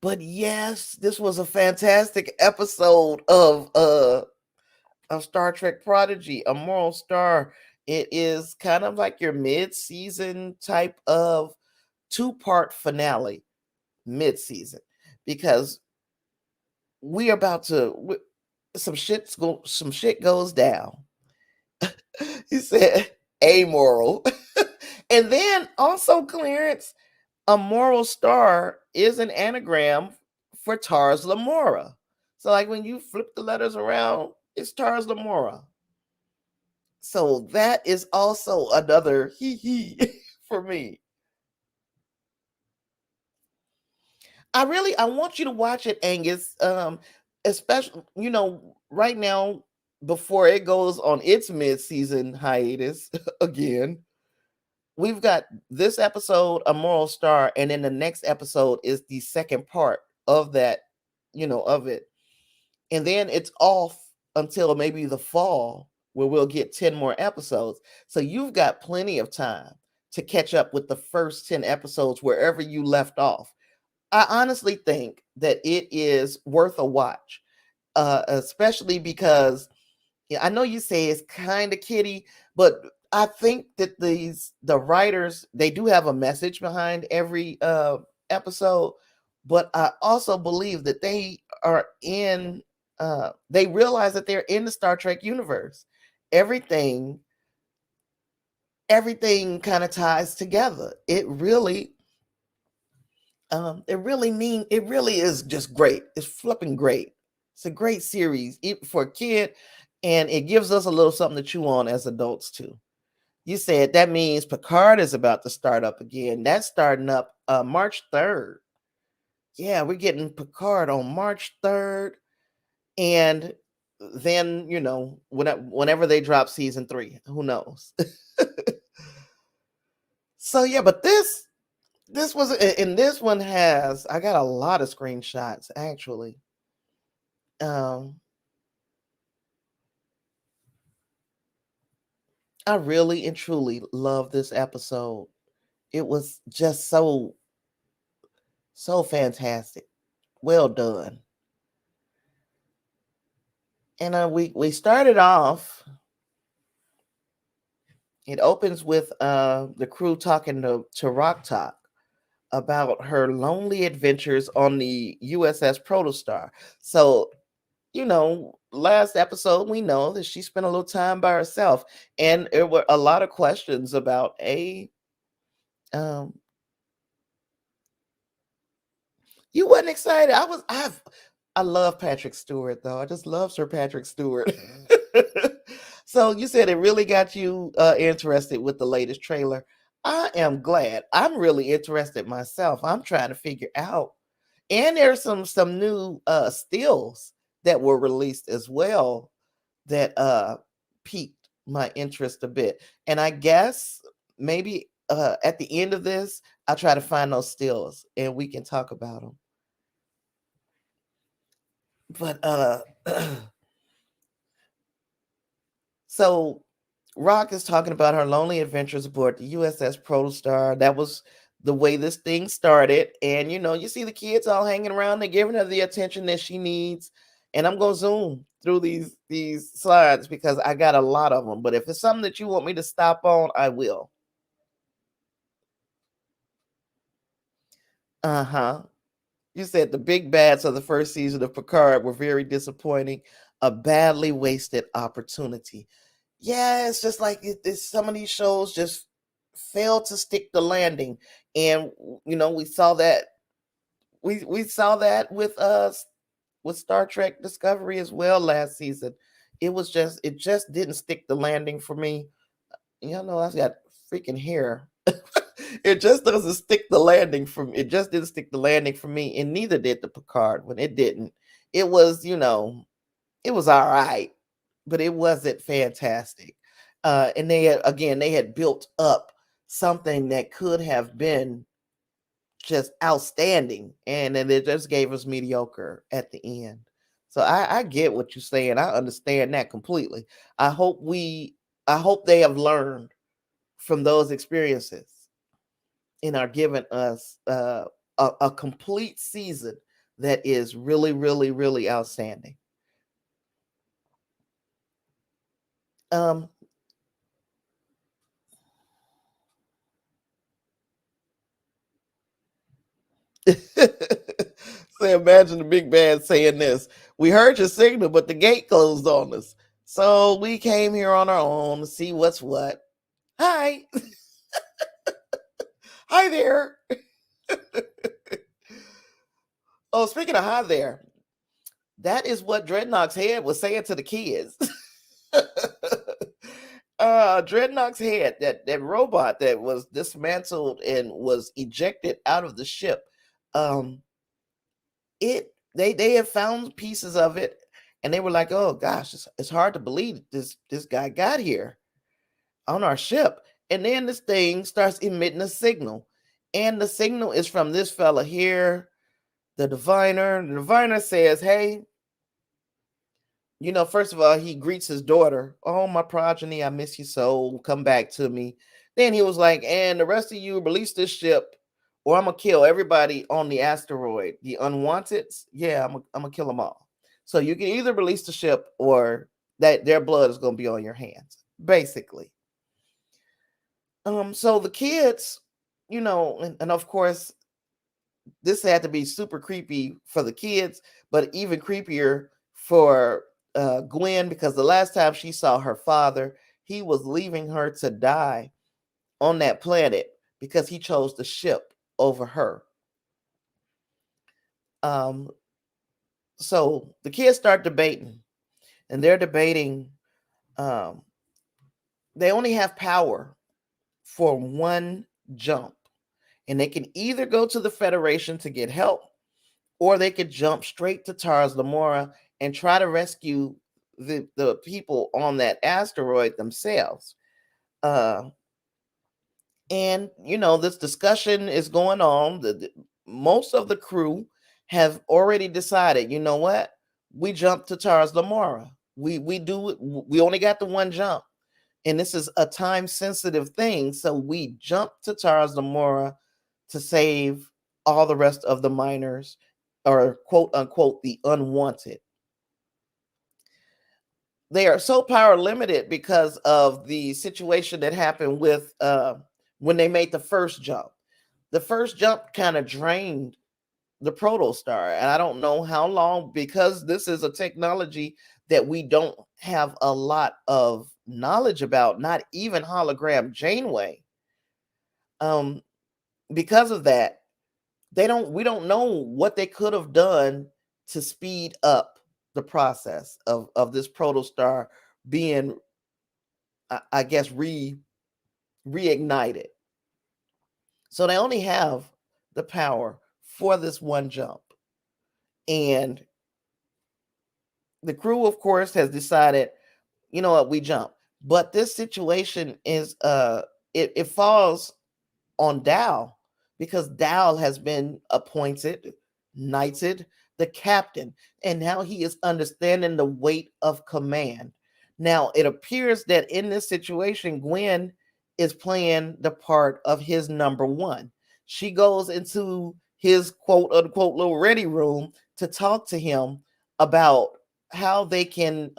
but yes, this was a fantastic episode of Star Trek Prodigy, a moral star. It is kind of like your mid-season type of two-part finale, mid-season, because we about to some shit goes down. He said amoral. And then also, Clarence, a moral star is an anagram for Tars Lamora. So like when you flip the letters around, it's Tars Lamora. So that is also another hee for me. I want you to watch it, Angus. Especially, right now before it goes on its mid-season hiatus again. We've got this episode, a moral star, and then the next episode is the second part of that, of it. And then it's off until maybe the fall where we'll get 10 more episodes. So you've got plenty of time to catch up with the first 10 episodes wherever you left off. I honestly think that it is worth a watch, especially because I know you say it's kind of kiddie, but I think that the writers, they do have a message behind every episode, but I also believe that they are in. They realize that they're in the Star Trek universe. Everything, everything kind of ties together. It really is just great. It's flipping great. It's a great series for a kid, and it gives us a little something to chew on as adults too. You said that means Picard is about to start up again. That's starting up March 3rd. Yeah, we're getting Picard on March 3rd. And then whenever they drop season 3, who knows? So yeah, but this was, and this one has, I got a lot of screenshots actually. um I really and truly love this episode. It was just so fantastic. Well done. And we started off. It opens with the crew talking to Rock Talk about her lonely adventures on the USS Protostar. So, last episode we know that she spent a little time by herself, and there were a lot of questions about um you wasn't excited. I love Patrick Stewart though. I just love Sir Patrick Stewart. So you said it really got you interested with the latest trailer. I am glad. I'm really interested myself. I'm trying to figure out. And there's some new stills that were released as well that piqued my interest a bit. And I guess maybe at the end of this, I'll try to find those stills and we can talk about them. But so Rock is talking about her lonely adventures aboard the USS Protostar. That was the way this thing started. And you see the kids all hanging around, they're giving her the attention that she needs. And I'm gonna zoom through these slides because I got a lot of them. But if it's something that you want me to stop on, I will. Uh-huh. You said the big bads of the first season of Picard were very disappointing, a badly wasted opportunity. Yeah, it's just like some of these shows just fail to stick the landing, and we saw that we saw that with us with Star Trek Discovery as well last season. It just didn't stick the landing for me. I've got freaking hair. It just doesn't stick the landing for me. It just didn't stick the landing for me, and neither did the Picard when it didn't. It was, it was all right, but it wasn't fantastic. And they had built up something that could have been just outstanding, and then it just gave us mediocre at the end. So I get what you're saying. I understand that completely. I hope I hope they have learned from those experiences and are giving us a complete season that is really, really, really outstanding. Um, so imagine the big bad saying this: "We heard your signal, but the gate closed on us, so we came here on our own to see what's what." Hi, hi there. Oh, speaking of hi there, that is what Dreadnought's head was saying to the kids. Dreadnought's head, that robot that was dismantled and was ejected out of the ship. Um, they have found pieces of it, and they were like, "Oh gosh, it's hard to believe this guy got here on our ship." And then this thing starts emitting a signal, and the signal is from this fella here, the diviner. The diviner says, "Hey." First of all, he greets his daughter. "Oh, my progeny, I miss you so. Come back to me." Then he was like, "And the rest of you release this ship, or I'm gonna kill everybody on the asteroid. The unwanted, yeah, I'm gonna kill them all. So you can either release the ship, or that their blood is gonna be on your hands, basically." So the kids, and of course, this had to be super creepy for the kids, but even creepier for Gwen, because the last time she saw her father, he was leaving her to die on that planet because he chose the ship over her. Um, so the kids start debating, and they're debating. Um, they only have power for one jump, and they can either go to the Federation to get help, or they could jump straight to Tars Lamora and try to rescue the people on that asteroid themselves. Uh, and this discussion is going on. Most of the crew have already decided. You know what? We jump to Tars Lamora. We do it. We only got the one jump, and this is a time sensitive thing. So we jump to Tars Lamora to save all the rest of the miners, or quote unquote the unwanted. They are so power limited because of the situation that happened with when they made the first jump. The first jump kind of drained the protostar, and I don't know how long, because this is a technology that we don't have a lot of knowledge about, not even hologram Janeway. um because of that, we don't know what they could have done to speed up the process of this protostar being, I guess, reignited. So they only have the power for this one jump. And the crew, of course, has decided, you know what, we jump. But this situation is it falls on Dal, because Dal has been appointed, knighted, the captain, and now he is understanding the weight of command. Now it appears that in this situation, Gwen is playing the part of his number one. She goes into his quote unquote little ready room to talk to him about how they can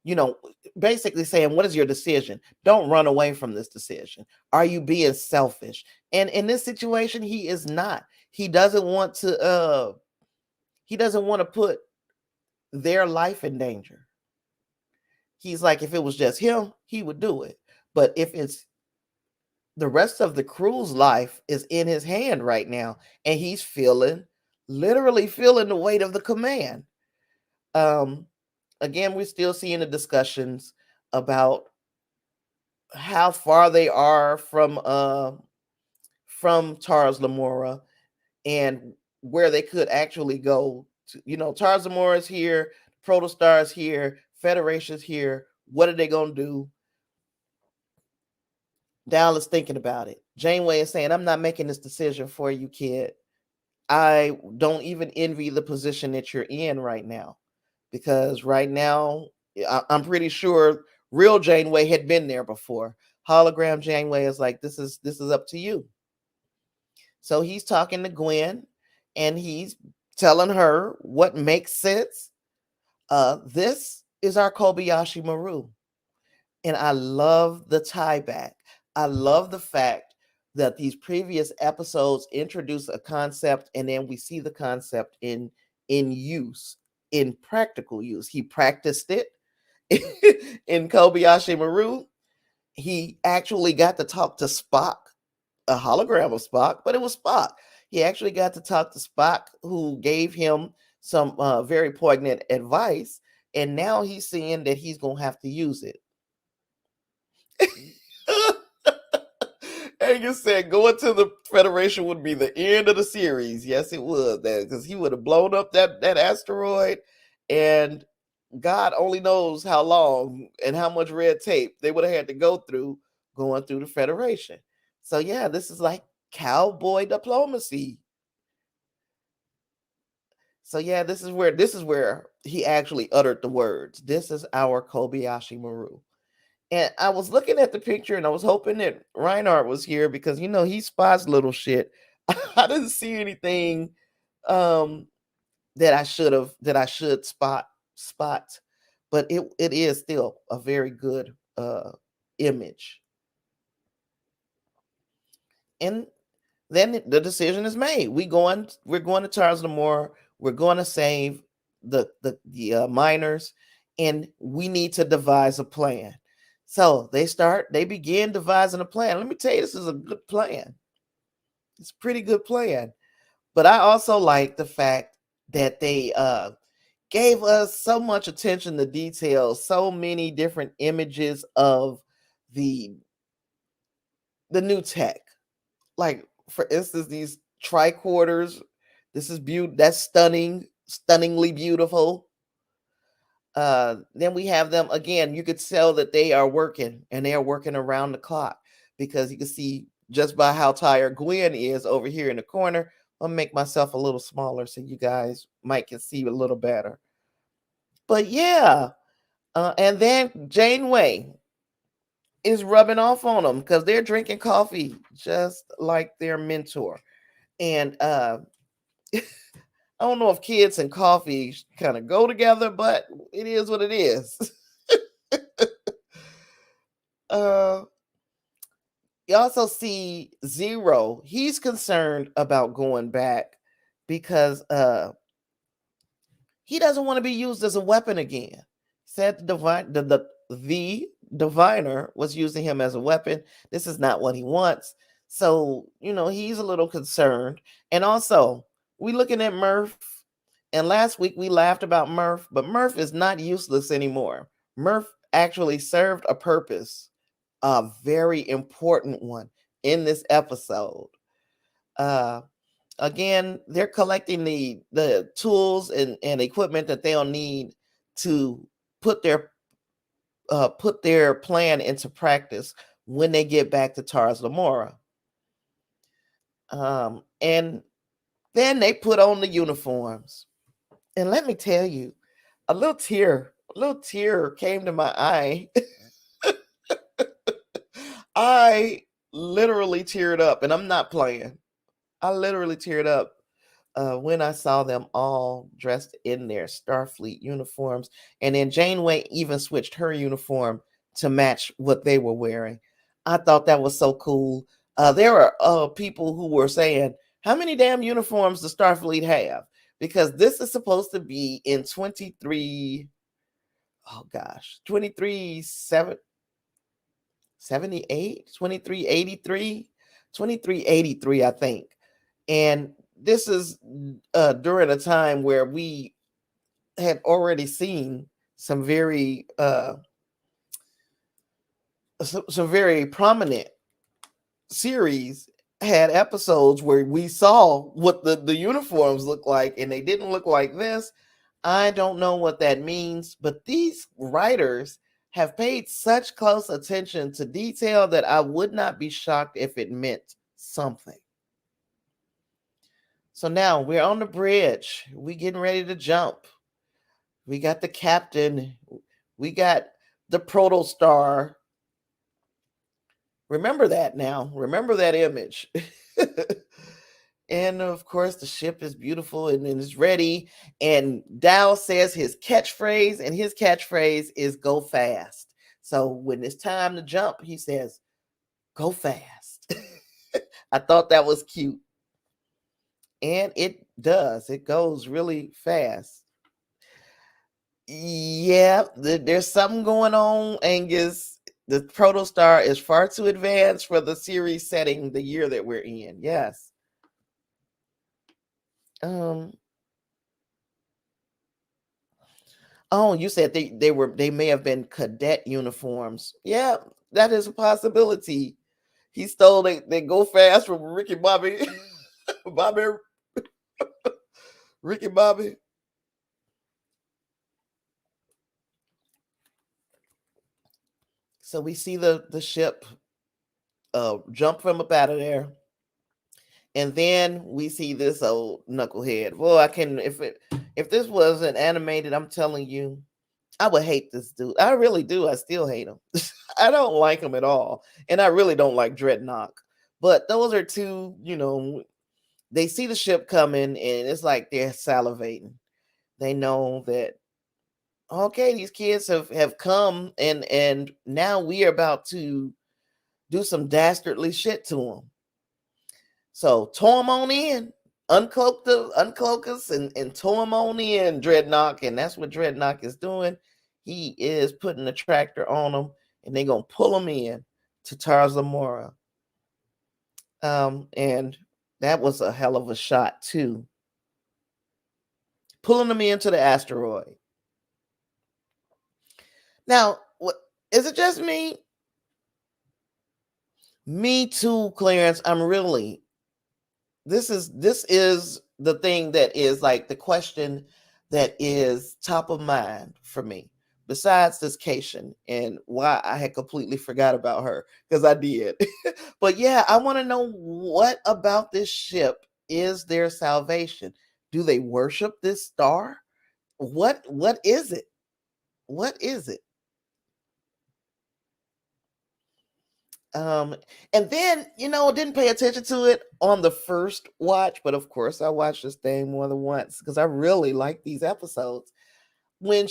you know, basically saying, what is your decision? Don't run away from this decision. Are you being selfish? And in this situation, he is not. He doesn't want to put their life in danger. He's like, if it was just him, he would do it. But if it's the rest of the crew's life is in his hand right now, and he's literally feeling the weight of the command. Um, Again, we're still seeing the discussions about how far they are from Tars Lamora, and where they could actually go to. Tars Lamora is here, Protostar is here, Federation's here. What are they gonna do? Dal is thinking about it. Janeway is saying, I'm not making this decision for you, kid. I don't even envy the position that you're in right now, because right now I'm pretty sure real Janeway had been there before. Hologram Janeway is like, this is up to you. So he's talking to Gwen, and he's telling her what makes sense. This is our Kobayashi Maru. And I love the tie back. I love the fact that these previous episodes introduce a concept, and then we see the concept in use, in practical use. He practiced it in Kobayashi Maru. He actually got to talk to Spock, a hologram of Spock, but it was Spock. He actually got to talk to Spock, who gave him some very poignant advice, and now he's seeing that he's going to have to use it. Angus said going to the Federation would be the end of the series. Yes, it would, because he would have blown up that asteroid, and God only knows how long and how much red tape they would have had to go through going through the Federation. So yeah, this is like cowboy diplomacy. So yeah, this is where he actually uttered the words. This is our Kobayashi Maru. And I was looking at the picture, and I was hoping that Reinhardt was here, because he spots little shit. I didn't see anything that I should spot, but it is still a very good image. And then the decision is made. We're going to Tars Lamora. We're going to save the miners, and we need to devise a plan. So they begin devising a plan. Let me tell you, this is a good plan. It's a pretty good plan. But I also like the fact that they gave us so much attention to detail, so many different images of the new tech. Like, for instance, these tricorders. This is that's stunningly beautiful. Then we have them again. You could tell that they are working, and they are working around the clock, because you can see just by how tired Gwen is over here in the corner. I'll make myself a little smaller so you guys might can see a little better. But yeah, and then Janeway is rubbing off on them because they're drinking coffee just like their mentor. And I don't know if kids and coffee kind of go together, but it is what it is. uh, you also see Zero. He's concerned about going back because he doesn't want to be used as a weapon again. Said the diviner was using him as a weapon. This is not what he wants. So, he's a little concerned. And also, we looking at Murph. And last week we laughed about Murph, but Murph is not useless anymore. Murph actually served a purpose, a very important one in this episode. Again, they're collecting the tools and equipment that they'll need to put their plan into practice when they get back to Tars Lamora. And then they put on the uniforms. And let me tell you, a little tear came to my eye. I literally teared up, and I'm not playing. I literally teared up when I saw them all dressed in their Starfleet uniforms. And then Janeway even switched her uniform to match what they were wearing. I thought that was so cool. There are people who were saying, how many damn uniforms does Starfleet have? Because this is supposed to be in 23, 78, 2383, 2383, I think. And this is during a time where we had already seen some very some very prominent series had episodes where we saw what the uniforms look like, and they didn't look like this. I don't know what that means, but these writers have paid such close attention to detail that I would not be shocked if it meant something. So now we're on the bridge. We getting ready to jump. We got the captain. We got the protostar. Remember that now. Remember that image. And of course, the ship is beautiful and is ready. And Dow says his catchphrase, and his catchphrase is go fast. So when it's time to jump, he says, go fast. I thought that was cute. And it does. It goes really fast. Yeah, there's something going on, Angus. The protostar is far too advanced for the series setting, the year that we're in. Yes. Oh, you said they may have been cadet uniforms. Yeah, that is a possibility. He stole they go fast from Ricky Bobby. Ricky Bobby. So we see the ship jump from up out of there. And then we see this old knucklehead. Well, if this wasn't animated, I'm telling you, I would hate this dude. I really do. I still hate him. I don't like him at all. And I really don't like Dreadnought. But those are two, they see the ship coming, and it's like they're salivating. They know that, okay, these kids have come, and now we are about to do some dastardly shit to them. So tow them on in, uncloak us and tow them on in, Dreadnought. And that's what Dreadnought is doing. He is putting the tractor on them, and they're going to pull them in to Tars Lamora. And that was a hell of a shot, too. Pulling them into the asteroid. Now, what is it just me? Me too, Clarence. This is the thing that is like the question that is top of mind for me, besides this Cation and why I had completely forgot about her, because I did. But yeah, I want to know, what about this ship is their salvation? Do they worship this star? What is it? What is it? Um, and then, didn't pay attention to it on the first watch, but of course I watched this thing more than once because I really like these episodes. When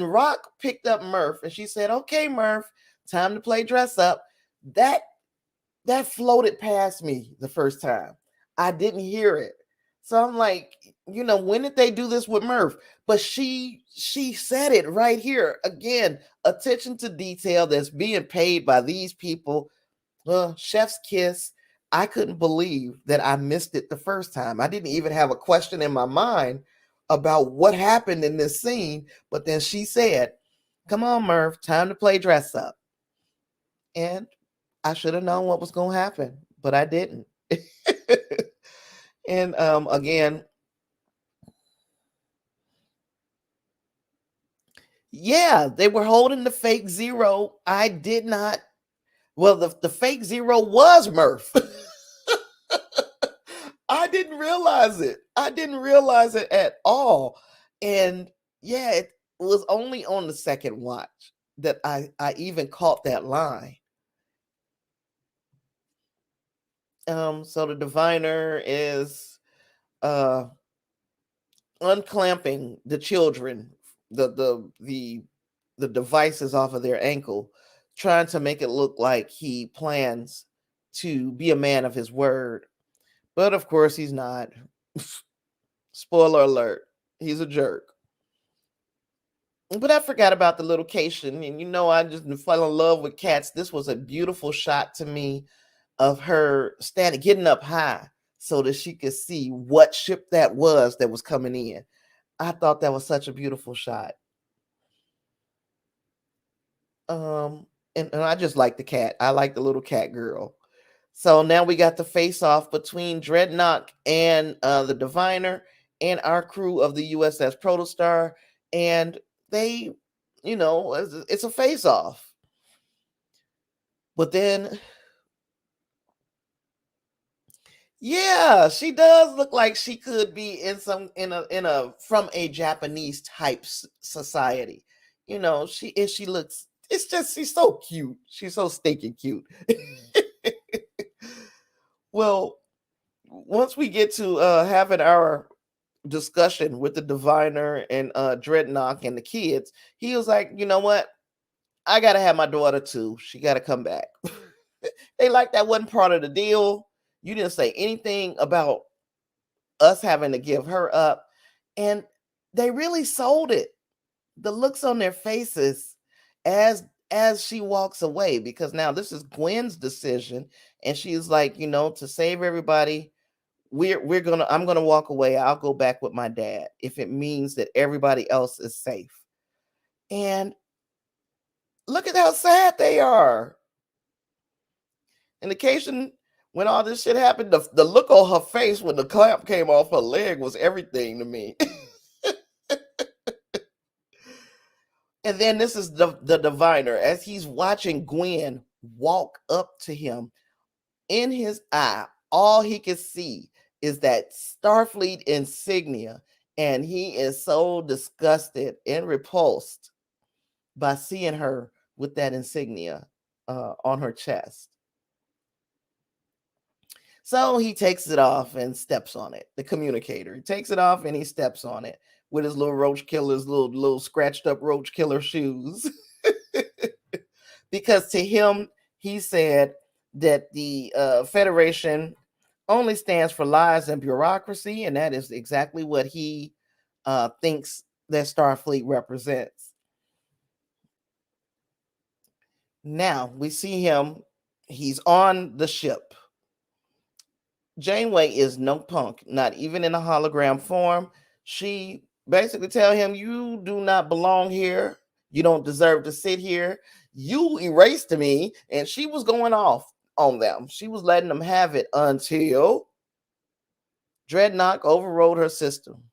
Rock picked up Murph and she said, "Okay, Murph, time to play dress up," that that floated past me the first time. I didn't hear it. So I'm like, when did they do this with Murph? But she said it right here. Again, attention to detail that's being paid by these people. Chef's kiss. I couldn't believe that I missed it the first time. I didn't even have a question in my mind about what happened in this scene. But then she said, "Come on, Murph, time to play dress up." And I should have known what was going to happen, but I didn't. And again, yeah, they were holding the fake zero. I did not. Well, the fake zero was Murph. I didn't realize it. I didn't realize it at all. And yeah, it was only on the second watch that I even caught that line. So the diviner is uh unclamping the children, the devices off of their ankle, trying to make it look like he plans to be a man of his word. But of course he's not. Spoiler alert, he's a jerk. But I forgot about the little Cation, and I just fell in love with cats. This was a beautiful shot to me of her standing, getting up high so that she could see what ship that was coming in. I thought that was such a beautiful shot. And I just like the cat. I like the little cat girl. So now we got the face off between Dreadnought and the Diviner and our crew of the USS Protostar, and they, it's a face off. But then, yeah, she does look like she could be in a from a Japanese type society. She looks. It's just she's so cute. She's so stinking cute. Well, once we get to having our discussion with the diviner and Dreadnought and the kids, he was like, "You know what? I gotta have my daughter too. She gotta come back." They like that wasn't part of the deal. You didn't say anything about us having to give her up, and they really sold it. The looks on their faces as she walks away, because now this is Gwen's decision, and she's like, to save everybody, I'm gonna walk away. I'll go back with my dad if it means that everybody else is safe. And look at how sad they are. In the occasion when all this shit happened, the look on her face when the clamp came off her leg was everything to me. And then this is the diviner as he's watching Gwen walk up to him. In his eye, all he can see is that Starfleet insignia, and he is so disgusted and repulsed by seeing her with that insignia on her chest. So he takes it off and steps on it. The communicator, he takes it off and he steps on it with his little roach killer's little scratched up roach killer shoes. Because to him, he said that the Federation only stands for lies and bureaucracy, and that is exactly what he thinks that Starfleet represents. Now we see him; he's on the ship. Janeway is no punk, not even in a hologram form. She basically tell him, "You do not belong here. You don't deserve to sit here. You erased me," and she was going off on them. She was letting them have it until Dreadnought overrode her system.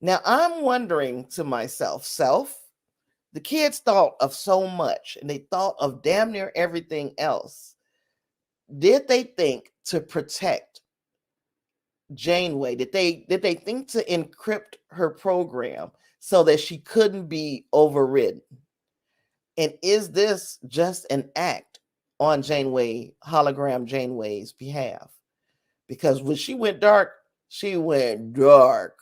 Now I'm wondering to myself, the kids thought of so much and they thought of damn near everything else. Did they think to protect Janeway? Did they think to encrypt her program so that she couldn't be overridden? And is this just an act on hologram Janeway's behalf? Because when she went dark, she went dark.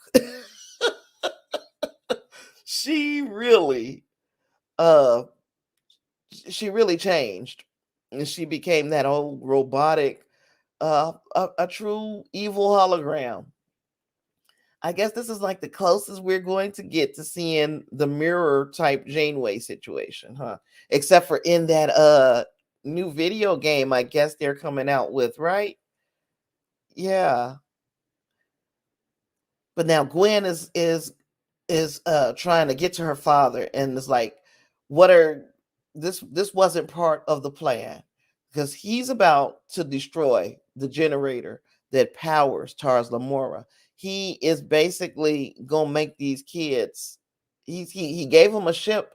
she really uh she really changed. And she became that old robotic a true evil hologram. I guess this is like the closest we're going to get to seeing the mirror type Janeway situation, huh? Except for in that new video game I guess they're coming out with, right? Yeah. But now Gwen is trying to get to her father and is like, what are this wasn't part of the plan, because he's about to destroy the generator that powers Tars Lamora. He is basically gonna make these kids, he gave them a ship.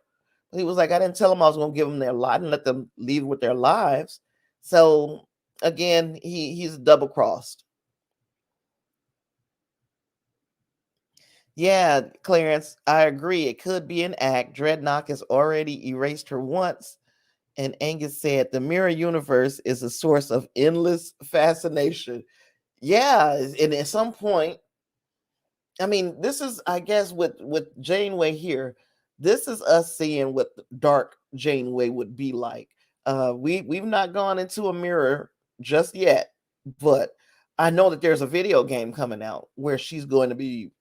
He was like, I didn't tell them I was gonna give them their lot and let them leave with their lives. So again, he's double crossed. Yeah, Clarence, I agree. It could be an act. Dreadnought has already erased her once. And Angus said the mirror universe is a source of endless fascination. Yeah, and at some point, I mean, this is, I guess, with Janeway here, this is us seeing what dark Janeway would be like. We've not gone into a mirror just yet, but I know that there's a video game coming out where she's going to be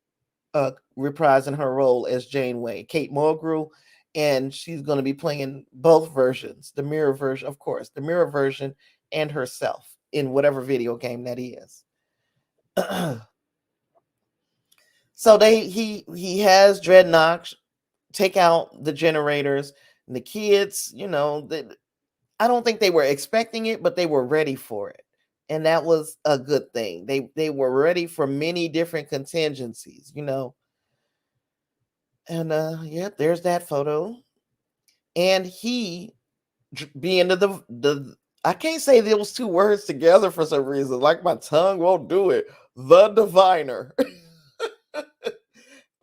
reprising her role as Janeway, Kate Mulgrew, and she's going to be playing both versions, the mirror version, of course, the mirror version, and herself in whatever video game that is. So he has Dreadnought take out the generators, and the kids, I don't think they were expecting it, but they were ready for it. And that was a good thing. They were ready for many different contingencies. And yeah, there's that photo. And he being the I can't say those two words together for some reason. Like my tongue won't do it. The diviner.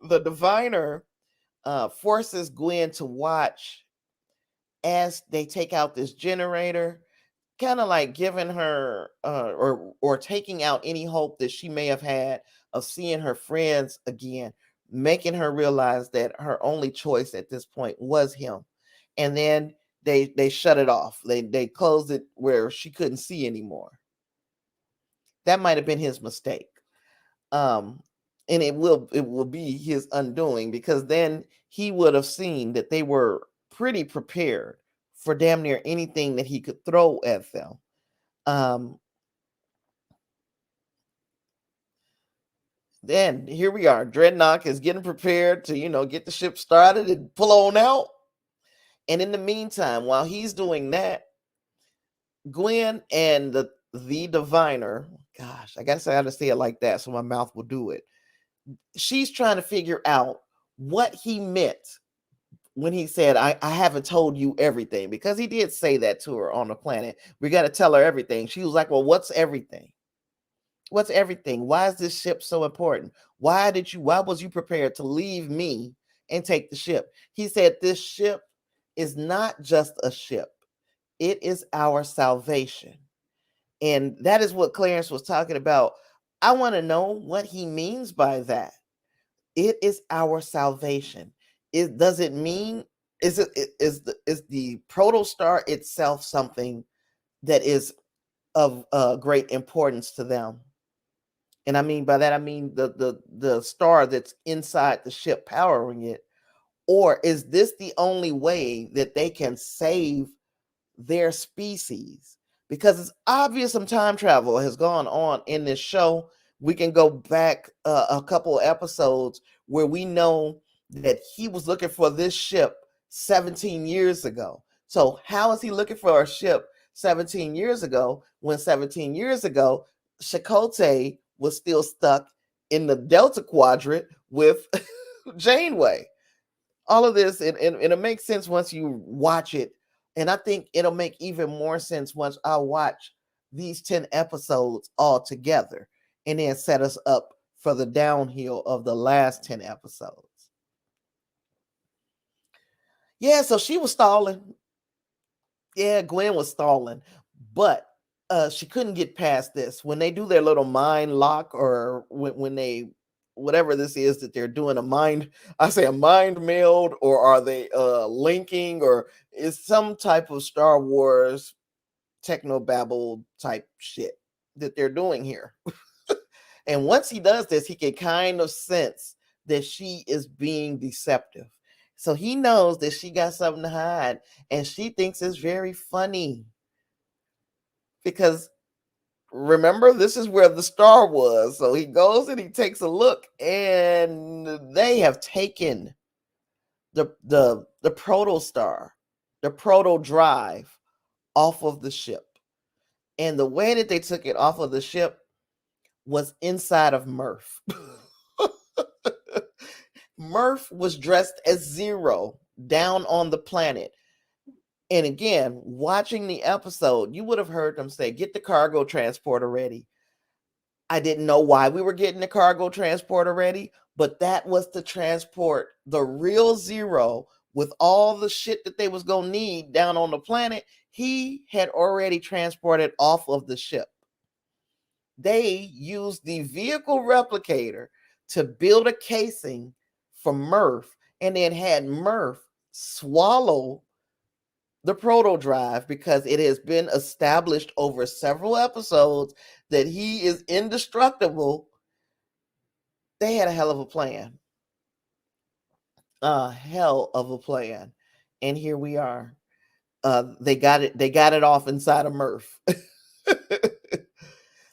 The diviner forces Gwen to watch as they take out this generator, kind of like giving her or taking out any hope that she may have had of seeing her friends again, making her realize that her only choice at this point was him. And then they shut it off. They closed it where she couldn't see anymore. That might have been his mistake. And it will be his undoing, because then he would have seen that they were pretty prepared for damn near anything that he could throw at them. Then here we are. Dreadnought is getting prepared to, get the ship started and pull on out. And in the meantime, while he's doing that, Gwen and the diviner, gosh, I guess I got to say it like that so my mouth will do it. She's trying to figure out what he meant when he said, I haven't told you everything, because he did say that to her on the planet. We got to tell her everything. She was like, well, what's everything? What's everything? Why is this ship so important? Why was you prepared to leave me and take the ship? He said, this ship is not just a ship. It is our salvation. And that is what Clarence was talking about. I want to know what he means by that. It is our salvation. Does it mean, is the protostar itself something that is of great importance to them? And I mean by that, I mean the star that's inside the ship powering it. Or is this the only way that they can save their species? Because it's obvious some time travel has gone on in this show. We can go back a couple episodes where we know that he was looking for this ship 17 years ago. So how is he looking for a ship 17 years ago when 17 years ago Chakotay was still stuck in the Delta Quadrant with Janeway. All of this, and it'll make sense once you watch it. And I think it'll make even more sense once I watch these 10 episodes all together and then set us up for the downhill of the last 10 episodes. Yeah, so she was stalling. Yeah, Gwen was stalling, but she couldn't get past this. When they do their little mind lock, or when they, whatever this is that they're doing, a mind meld, or are they linking, or is some type of Star Wars technobabble type shit that they're doing here. And once he does this, he can kind of sense that she is being deceptive. So he knows that she got something to hide, and she thinks it's very funny. Because remember, this is where the star was. So he goes and he takes a look, and they have taken the proto star, the proto drive, off of the ship. And the way that they took it off of the ship was inside of Murph. Murph was dressed as Zero down on the planet. And again, watching the episode, you would have heard them say, get the cargo transporter ready. I didn't know why we were getting the cargo transporter ready, but that was to transport the real Zero with all the shit that they was going to need down on the planet. He had already transported off of the ship. They used the vehicle replicator to build a casing for Murph, and then had Murph swallow the proto drive, because it has been established over several episodes that he is indestructible. They had a hell of a plan. A hell of a plan. And here we are. They got it off inside of Murph.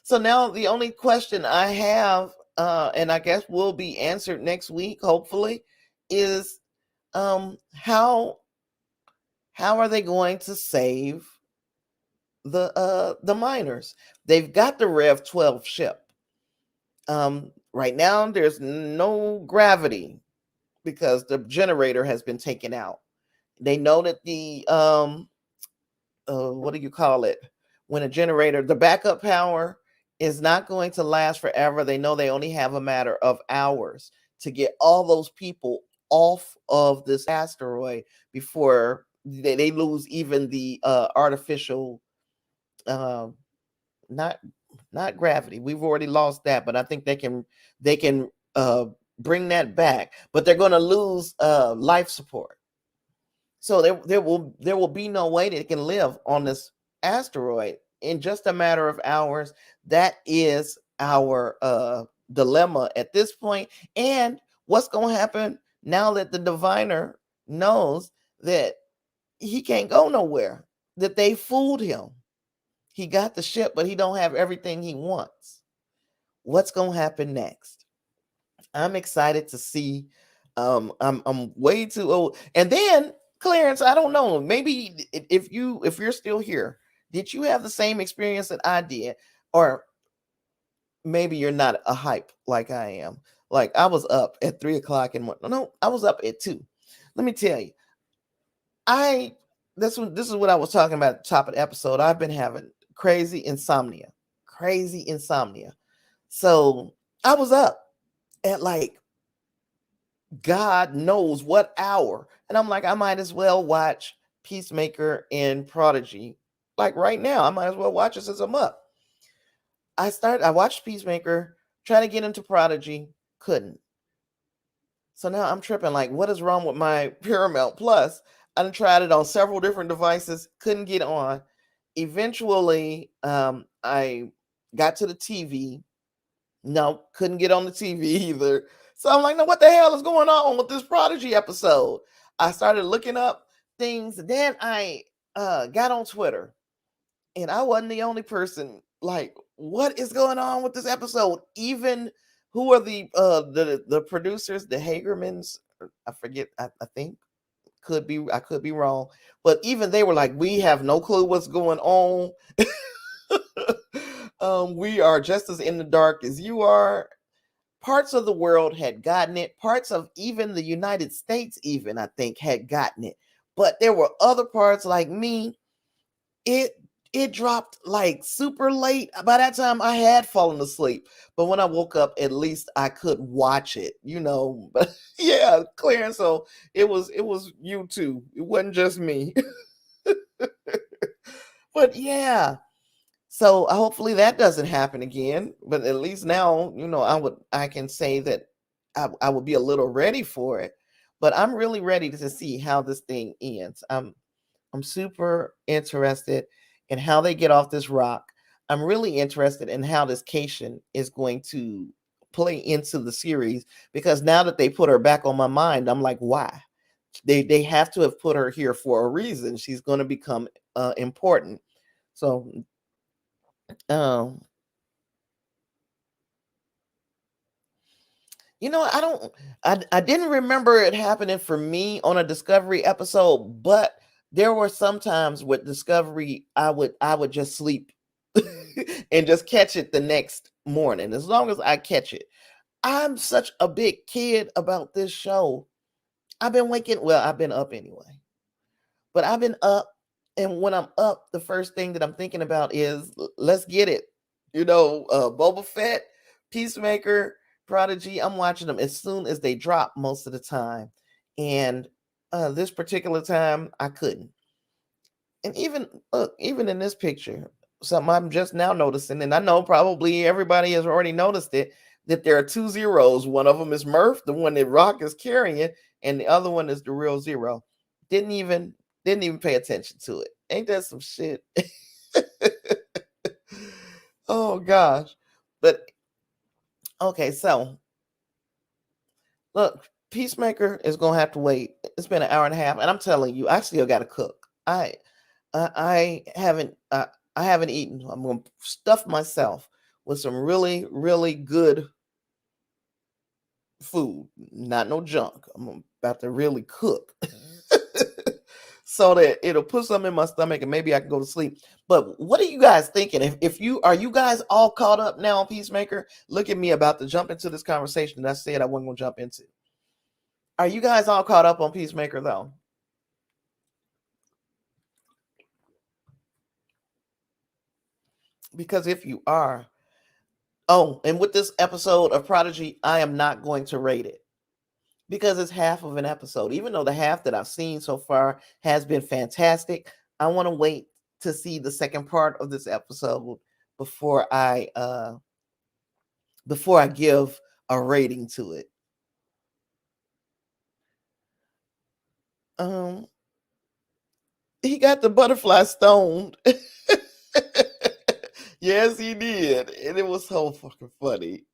So now the only question I have, and I guess will be answered next week, hopefully, is how are they going to save the miners? They've got the Rev 12 ship. Right now there's no gravity because the generator has been taken out. They know that the what do you call it? When a generator, the backup power is not going to last forever. They know they only have a matter of hours to get all those people off of this asteroid before they lose even the artificial, not gravity. We've already lost that, but I think they can bring that back. But they're going to lose life support. So there will be no way that it can live on this asteroid in just a matter of hours. That is our dilemma at this point. And what's going to happen now that the diviner knows that he can't go nowhere, that they fooled him? He got the ship, but he don't have everything he wants. What's going to happen next? I'm excited to see. I'm way too old. And then Clarence, I don't know. Maybe if you're still here, did you have the same experience that I did? Or maybe you're not a hype like I am. Like, I was up at 3:00 in the morning. No, I was up at 2. Let me tell you. This is what I was talking about at the top of the episode. I've been having crazy insomnia. So I was up at like God knows what hour. And I'm like, I might as well watch Peacemaker and Prodigy. Like right now, I might as well watch it since I'm up. I watched Peacemaker, trying to get into Prodigy, couldn't. So now I'm tripping, like, what is wrong with my Paramount Plus? I done tried it on several different devices, couldn't get on. Eventually, I got to the TV. No, couldn't get on the TV either. So I'm like, no, what the hell is going on with this Prodigy episode? I started looking up things. Then I got on Twitter, and I wasn't the only person. Like, what is going on with this episode? Even who are the producers, the Hagermans? I forget. I think I could be wrong, but even they were like, we have no clue what's going on. We are just as in the dark as you are. parts of the world had gotten it. Parts of even the United States, even I think, had gotten it. But there were other parts like me. It it dropped like super late. By that time, I had fallen asleep. But when I woke up, at least I could watch it. But yeah, Clarence. So it was you too. It wasn't just me. But yeah. So hopefully that doesn't happen again. But at least now, I can say that I would be a little ready for it. But I'm really ready to see how this thing ends. I'm super interested in how they get off this rock. I'm really interested in how this Cation is going to play into the series, because now that they put her back on my mind, I'm like, why? They have to have put her here for a reason. She's going to become important. So um I don't I didn't remember it happening for me on a Discovery episode, but there were some times with Discovery I would just sleep and just catch it the next morning, as long as I catch it. I'm such a big kid about this show. I've been up anyway. But I've been up, and when I'm up, the first thing that I'm thinking about is let's get it. Boba Fett, Peacemaker, Prodigy. I'm watching them as soon as they drop most of the time, and this particular time I couldn't. And even in this picture, something I'm just now noticing, and I know probably everybody has already noticed it, that there are two zeros. One of them is Murph, the one that Rock is carrying, and the other one is the real zero. Didn't even didn't even pay attention to it. Ain't that some shit? Oh gosh. But okay, so look, Peacemaker is gonna have to wait. It's been an hour and a half, and I'm telling you, I still gotta cook. I haven't eaten. I'm gonna stuff myself with some really, really good food, not no junk. I'm about to really cook. So that it'll put something in my stomach and maybe I can go to sleep. But what are you guys thinking? If you are you guys all caught up now on Peacemaker? Look at me, about to jump into this conversation that I said I wasn't gonna jump into. Are you guys all caught up on Peacemaker though? Because if you are, oh, and with this episode of Prodigy, I am not going to rate it because it's half of an episode. Even though the half that I've seen so far has been fantastic, I want to wait to see the second part of this episode before I give a rating to it. Um, he got the butterfly stoned. Yes, he did, and it was so fucking funny.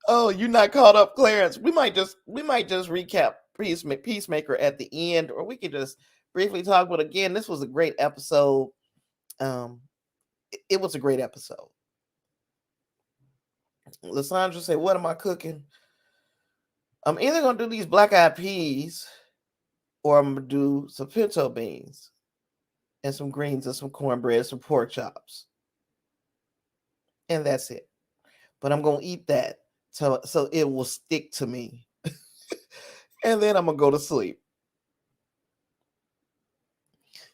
Oh, you not caught up, Clarence? We might just recap Peacemaker at the end, or we could just briefly talk. But again, this was a great episode. Um, it was a great episode. Lysandra said, "What am I cooking? I'm either gonna do these black eyed peas, or I'm gonna do some pinto beans and some greens and some cornbread, some pork chops, and that's it. But I'm gonna eat that so it will stick to me, and then I'm gonna go to sleep."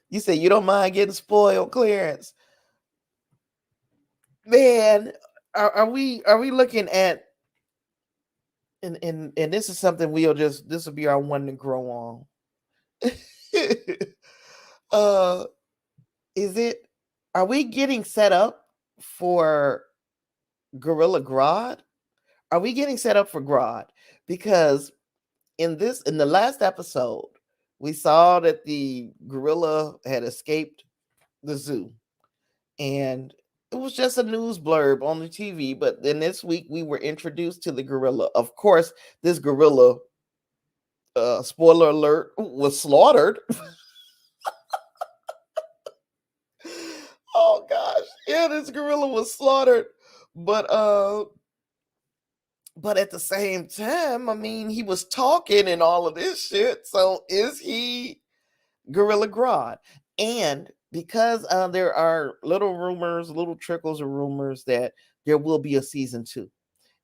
You say you don't mind getting spoiled, Clarence? Man, are we looking at, and this is something this will be our one to grow on. uh is it are we getting set up for Gorilla Grodd? Are we getting set up for Grodd? Because in the last episode, we saw that the gorilla had escaped the zoo, and it was just a news blurb on the TV. But then this week we were introduced to the gorilla. Of course, this gorilla, spoiler alert, was slaughtered. Oh gosh, yeah, this gorilla was slaughtered. But at the same time, I mean, he was talking and all of this shit. So is he Gorilla Grodd? And because there are little trickles of rumors that there will be a season 2,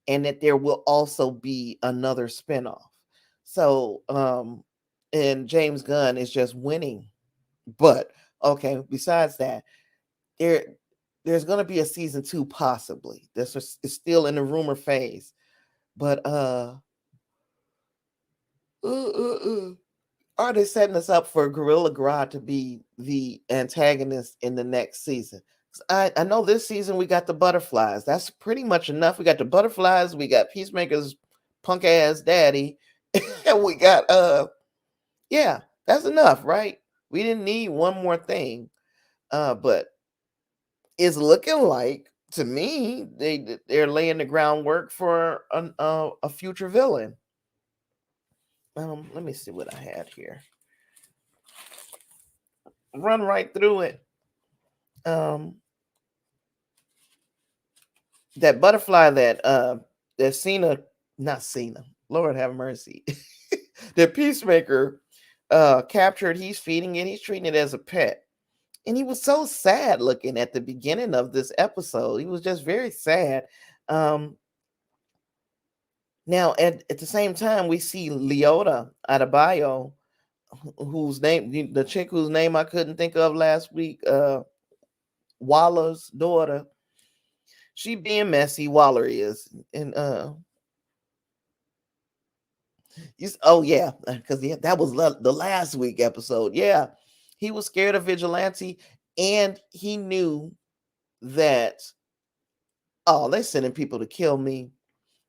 and that there will also be another spinoff. So, and James Gunn is just winning. But okay, besides that, there there's going to be a season 2 possibly. This is still in the rumor phase. But uh, uh, uh, are they setting us up for Gorilla Grodd to be the antagonist in the next season? I know this season we got the butterflies. That's pretty much enough. We got the butterflies. We got Peacemaker's punk ass daddy, and we got yeah, that's enough, right? We didn't need one more thing. But it's looking like to me they're laying the groundwork for a future villain. Let me see what I had here. Run right through it. That butterfly that Cena, not Cena, Lord have mercy, that Peacemaker captured. He's feeding it. He's treating it as a pet, and he was so sad looking at the beginning of this episode. He was just very sad. Now at the same time, we see Leota Adebayo, whose name, the chick whose name I couldn't think of last week, Waller's daughter. She being messy, Waller is, and oh yeah, because that was the last week episode. Yeah, he was scared of Vigilante, and he knew that, oh, they're sending people to kill me.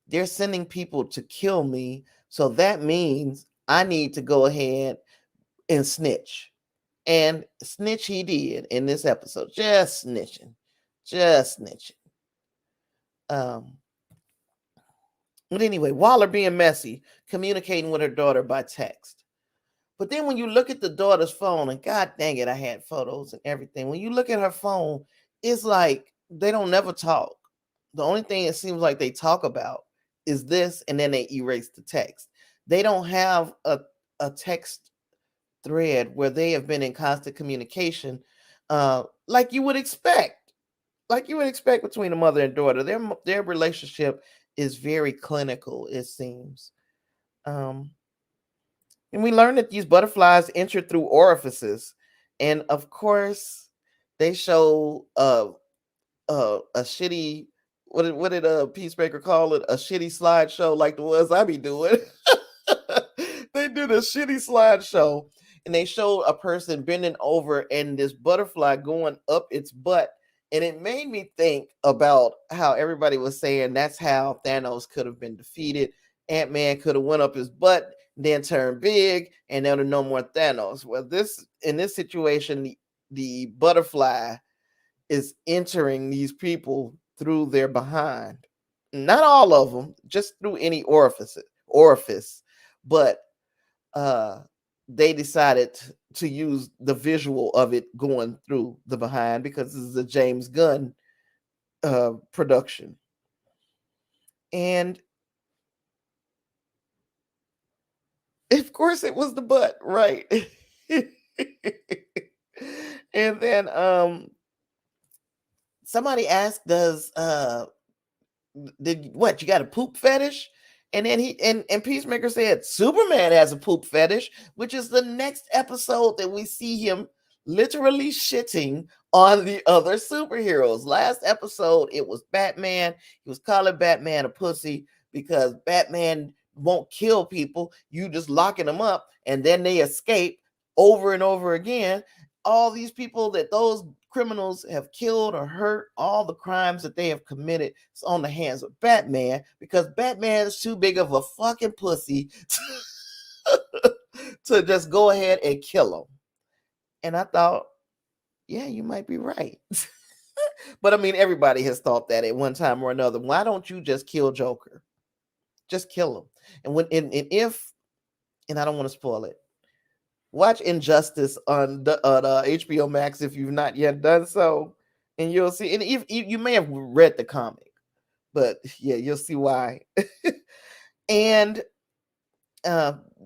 They're sending people to kill me, so that means I need to go ahead and snitch. And snitch he did in this episode. Just snitching. Just snitching. But anyway, Waller being messy, communicating with her daughter by text. But then when you look at the daughter's phone, and god dang it, I had photos and everything. When you look at her phone, it's like they don't never talk. The only thing it seems like they talk about is this, and then they erase the text. They don't have a text thread where they have been in constant communication, like you would expect. Like you would expect between a mother and daughter. Their relationship is very clinical, it seems. And we learn that these butterflies enter through orifices, and of course, they show a shitty, what did Peacemaker call it? A shitty slideshow like the ones I be doing. They did a shitty slideshow, and they showed a person bending over and this butterfly going up its butt. And it made me think about how everybody was saying that's how Thanos could have been defeated. Ant-Man could have went up his butt, then turned big, and there was no more Thanos. Well, in this situation, the butterfly is entering these people through their behind. Not all of them, just through any orifice. But they decided to use the visual of it going through the behind because this is a James Gunn production. And of course it was the butt, right? And then somebody asked, did what, you got a poop fetish? And then and Peacemaker said Superman has a poop fetish, which is the next episode that we see him literally shitting on the other superheroes. Last episode it was Batman. He was calling Batman a pussy because Batman won't kill people. You just locking them up and then they escape over and over again. All these people that those criminals have killed or hurt, all the crimes that they have committed is on the hands of Batman because Batman is too big of a fucking pussy to just go ahead and kill them. And I thought, yeah, you might be right. But I mean, everybody has thought that at one time or another. Why don't you just kill Joker? Just kill him. And when and if, and I don't want to spoil it, watch Injustice on the HBO Max if you've not yet done so, and you'll see. And if you may have read the comic, but yeah, you'll see why. And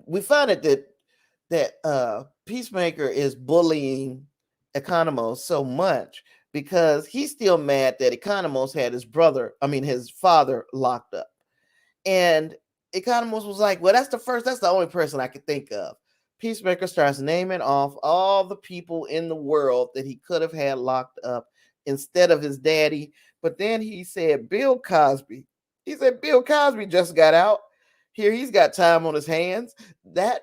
we found out that Peacemaker is bullying Economos so much because he's still mad that Economos had his father locked up. And Economos was like, well, that's the only person I could think of. Peacemaker starts naming off all the people in the world that he could have had locked up instead of his daddy. But then he said, Bill Cosby. He said, Bill Cosby just got out. Here, he's got time on his hands. That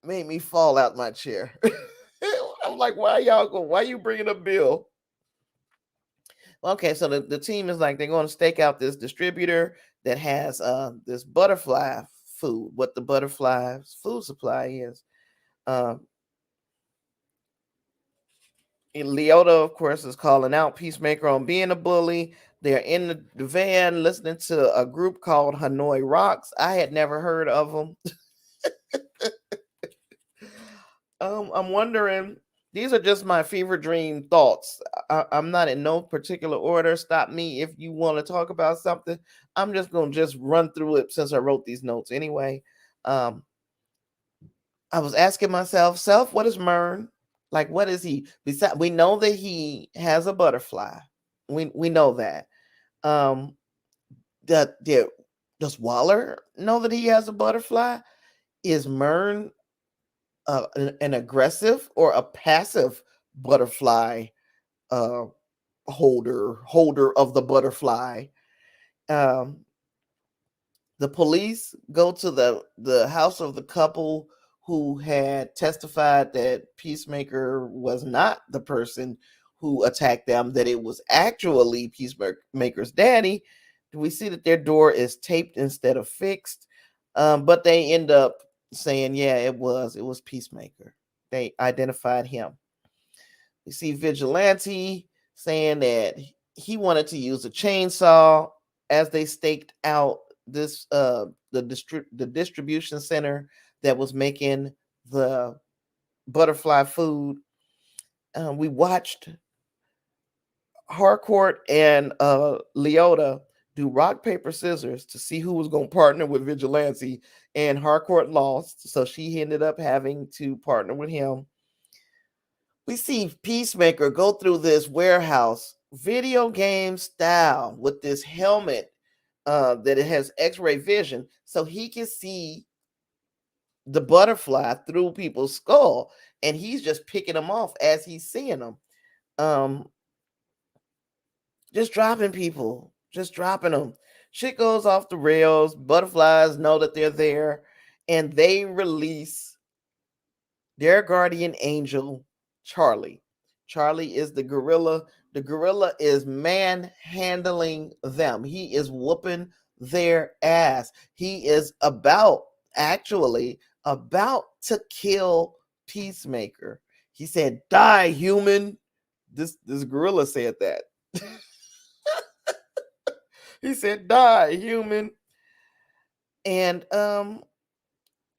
made me fall out my chair. I'm like, why you bringing up Bill? Okay, so the team is like, they're going to stake out this distributor that has this butterfly food, what the butterfly's food supply is. Leota, of course, is calling out Peacemaker on being a bully. They're in the van listening to a group called Hanoi Rocks. I had never heard of them. I'm wondering, these are just my fever dream thoughts. I'm not in no particular order. Stop me if you want to talk about something. I'm just going to just run through it since I wrote these notes anyway. I was asking myself, what is Mern? Like, what is he? Besides, we know that he has a butterfly. We know that. Does Waller know that he has a butterfly? Is Mern an aggressive or a passive butterfly holder of the butterfly? The police go to the house of the couple who had testified that Peacemaker was not the person who attacked them, that it was actually Peacemaker's daddy. We see that their door is taped instead of fixed, but they end up saying, yeah, it was Peacemaker. They identified him. We see Vigilante saying that he wanted to use a chainsaw as they staked out this the distribution center that was making the butterfly food. We watched Harcourt and Leota do rock paper scissors to see who was going to partner with Vigilante, and Harcourt lost, so she ended up having to partner with him. We see Peacemaker go through this warehouse video game style with this helmet that it has x-ray vision, so he can see the butterfly through people's skull, and he's just picking them off as he's seeing them. Just dropping people, just dropping them. Shit goes off the rails. Butterflies know that they're there, and they release their guardian angel, Charlie. Charlie is the gorilla. The gorilla is manhandling them. He is whooping their ass. He is actually about to kill Peacemaker. He said, "Die, human." This gorilla said that. He said, "Die, human." And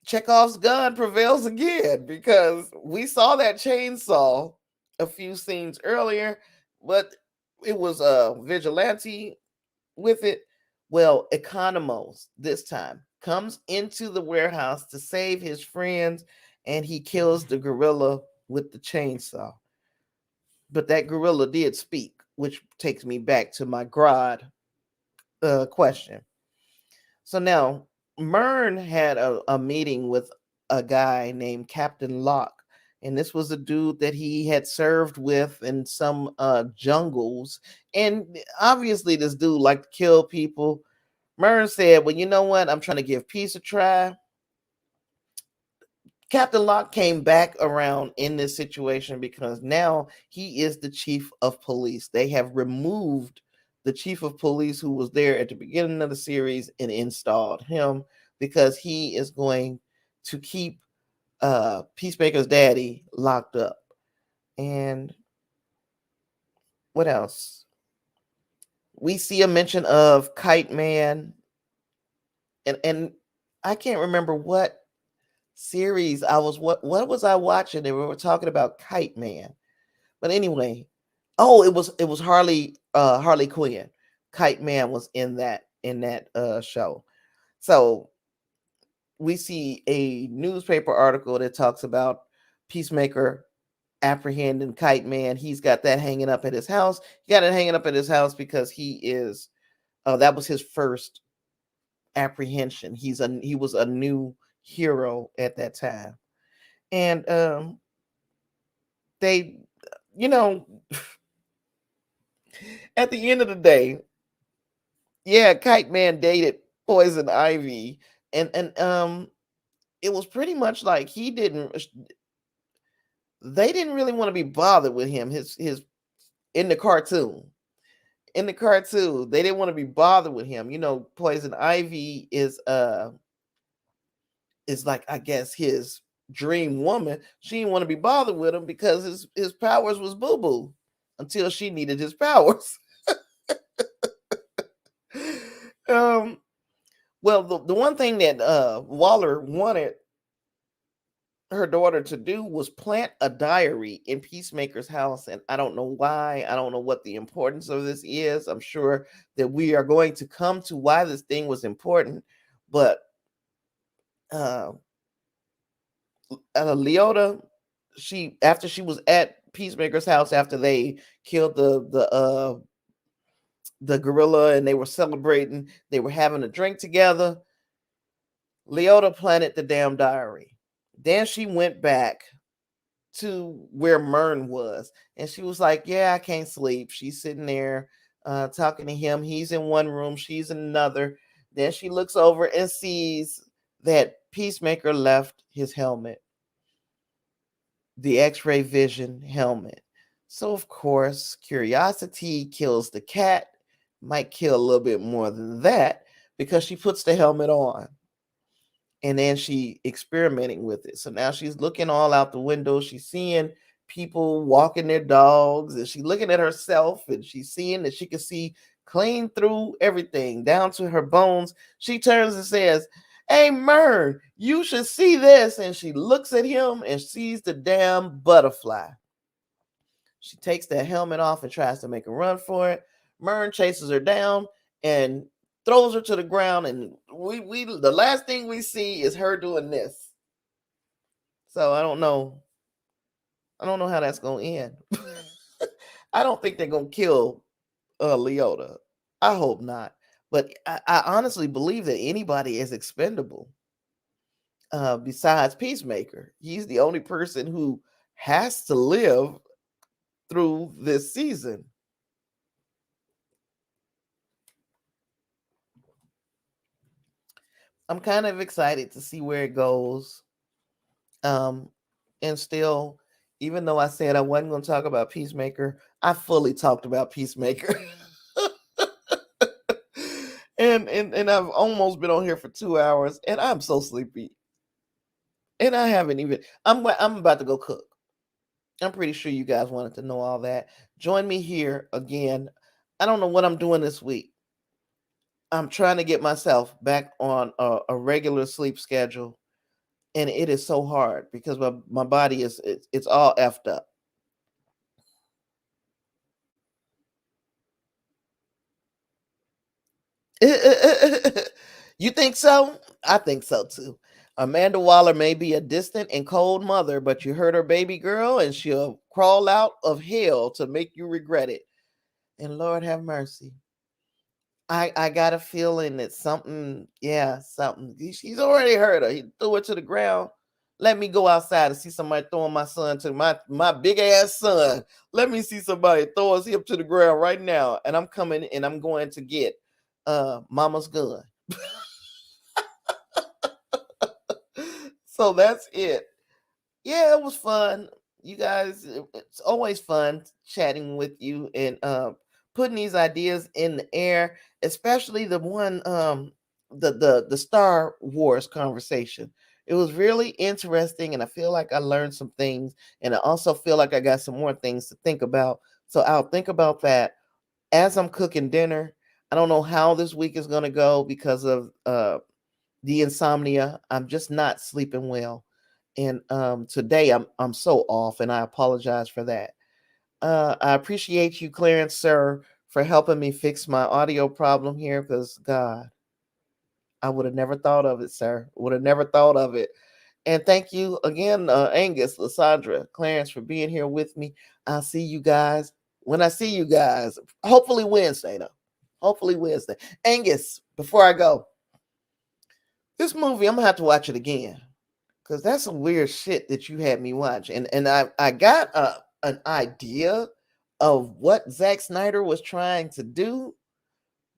Chekhov's gun prevails again, because we saw that chainsaw a few scenes earlier, but it was a Vigilante with it. Well, Economos this time comes into the warehouse to save his friends, and he kills the gorilla with the chainsaw. But that gorilla did speak, which takes me back to my Grodd question. So now, Mern had a meeting with a guy named Captain Locke, and this was a dude that he had served with in some jungles. And obviously, this dude liked to kill people. Mern said, "Well, you know what? I'm trying to give peace a try." Captain Locke came back around in this situation because now he is the chief of police. They have removed the chief of police who was there at the beginning of the series and installed him, because he is going to keep Peacemaker's daddy locked up. And what else? We see a mention of Kite Man, and I can't remember what series what was I watching, and we were talking about Kite Man. But anyway, it was Harley Quinn. Kite Man was in that show. So we see a newspaper article that talks about Peacemaker apprehending Kite Man. He's got that hanging up at his house. He got it hanging up at his house because he is that was his first apprehension. He was a new hero at that time. And they, you know, at the end of the day, yeah, Kite Man dated Poison Ivy, and it was pretty much like they didn't really want to be bothered with him. His in the cartoon. In the cartoon, they didn't want to be bothered with him. Poison Ivy is like, I guess, his dream woman. She didn't want to be bothered with him because his powers was boo boo until she needed his powers. Well, the one thing that Waller wanted her daughter to do was plant a diary in Peacemaker's house, and I don't know why. I don't know what the importance of this is. I'm sure that we are going to come to why this thing was important, but Leota, after she was at Peacemaker's house after they killed the gorilla and they were celebrating, they were having a drink together. Leota planted the damn diary. Then she went back to where Mern was, and she was like, yeah, I can't sleep. She's sitting there talking to him. He's in one room, she's in another. Then she looks over and sees that Peacemaker left his helmet, the X-ray vision helmet. So of course, curiosity kills the cat. Might kill a little bit more than that, because she puts the helmet on and then she experimenting with it. So now she's looking all out the window. She's seeing people walking their dogs, and she's looking at herself, and she's seeing that she can see clean through everything down to her bones. She turns and says, hey, Mern, you should see this. And she looks at him and sees the damn butterfly. She takes that helmet off and tries to make a run for it. Mern chases her down and throws her to the ground, and we the last thing we see is her doing this. So I don't know how that's gonna end. I don't think they're gonna kill Leota. I hope not. But I honestly believe that anybody is expendable besides Peacemaker. He's the only person who has to live through this season. I'm kind of excited to see where it goes. And still, even though I said I wasn't going to talk about Peacemaker, I fully talked about Peacemaker. and I've almost been on here for 2 hours, and I'm so sleepy. And I haven't even. I'm about to go cook. I'm pretty sure you guys wanted to know all that. Join me here again. I don't know what I'm doing this week. I'm trying to get myself back on a regular sleep schedule, and it is so hard because my body it's all effed up. You think so? I think so too. Amanda Waller may be a distant and cold mother, but you hurt her baby girl, and she'll crawl out of hell to make you regret it. And Lord have mercy. I got a feeling that something. She's already hurt her. He threw her to the ground. Let me go outside and see somebody throwing my son to my big ass son. Let me see somebody throw us hip to the ground right now. And I'm coming and I'm going to get mama's gun. So that's it. Yeah, it was fun. You guys, it's always fun chatting with you and putting these ideas in the air, especially the one the Star Wars conversation. It was really interesting, and I feel like I learned some things, and I also feel like I got some more things to think about. So I'll think about that as I'm cooking dinner. I don't know how this week is going to go because of the insomnia. I'm just not sleeping well. And today I'm so off, and I apologize for that. I appreciate you, Clarence, sir, for helping me fix my audio problem here, because God, I would have never thought of it, sir. Would have never thought of it. And thank you again, Angus, Lysandra, Clarence, for being here with me. I'll see you guys when I see you guys. Hopefully Wednesday, though. Hopefully Wednesday. Angus, before I go, this movie, I'm going to have to watch it again because that's some weird shit that you had me watch. And I got an idea of what Zack Snyder was trying to do,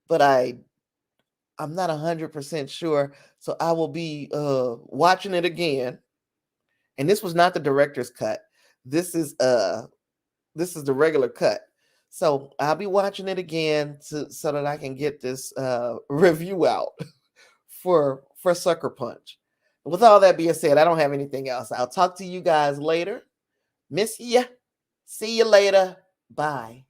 but I'm not 100% sure. So I will be watching it again. And this was not the director's cut. This is the regular cut. So I'll be watching it again so that I can get this review out for Sucker Punch. With all that being said, I don't have anything else. I'll talk to you guys later. Miss ya. See you later. Bye.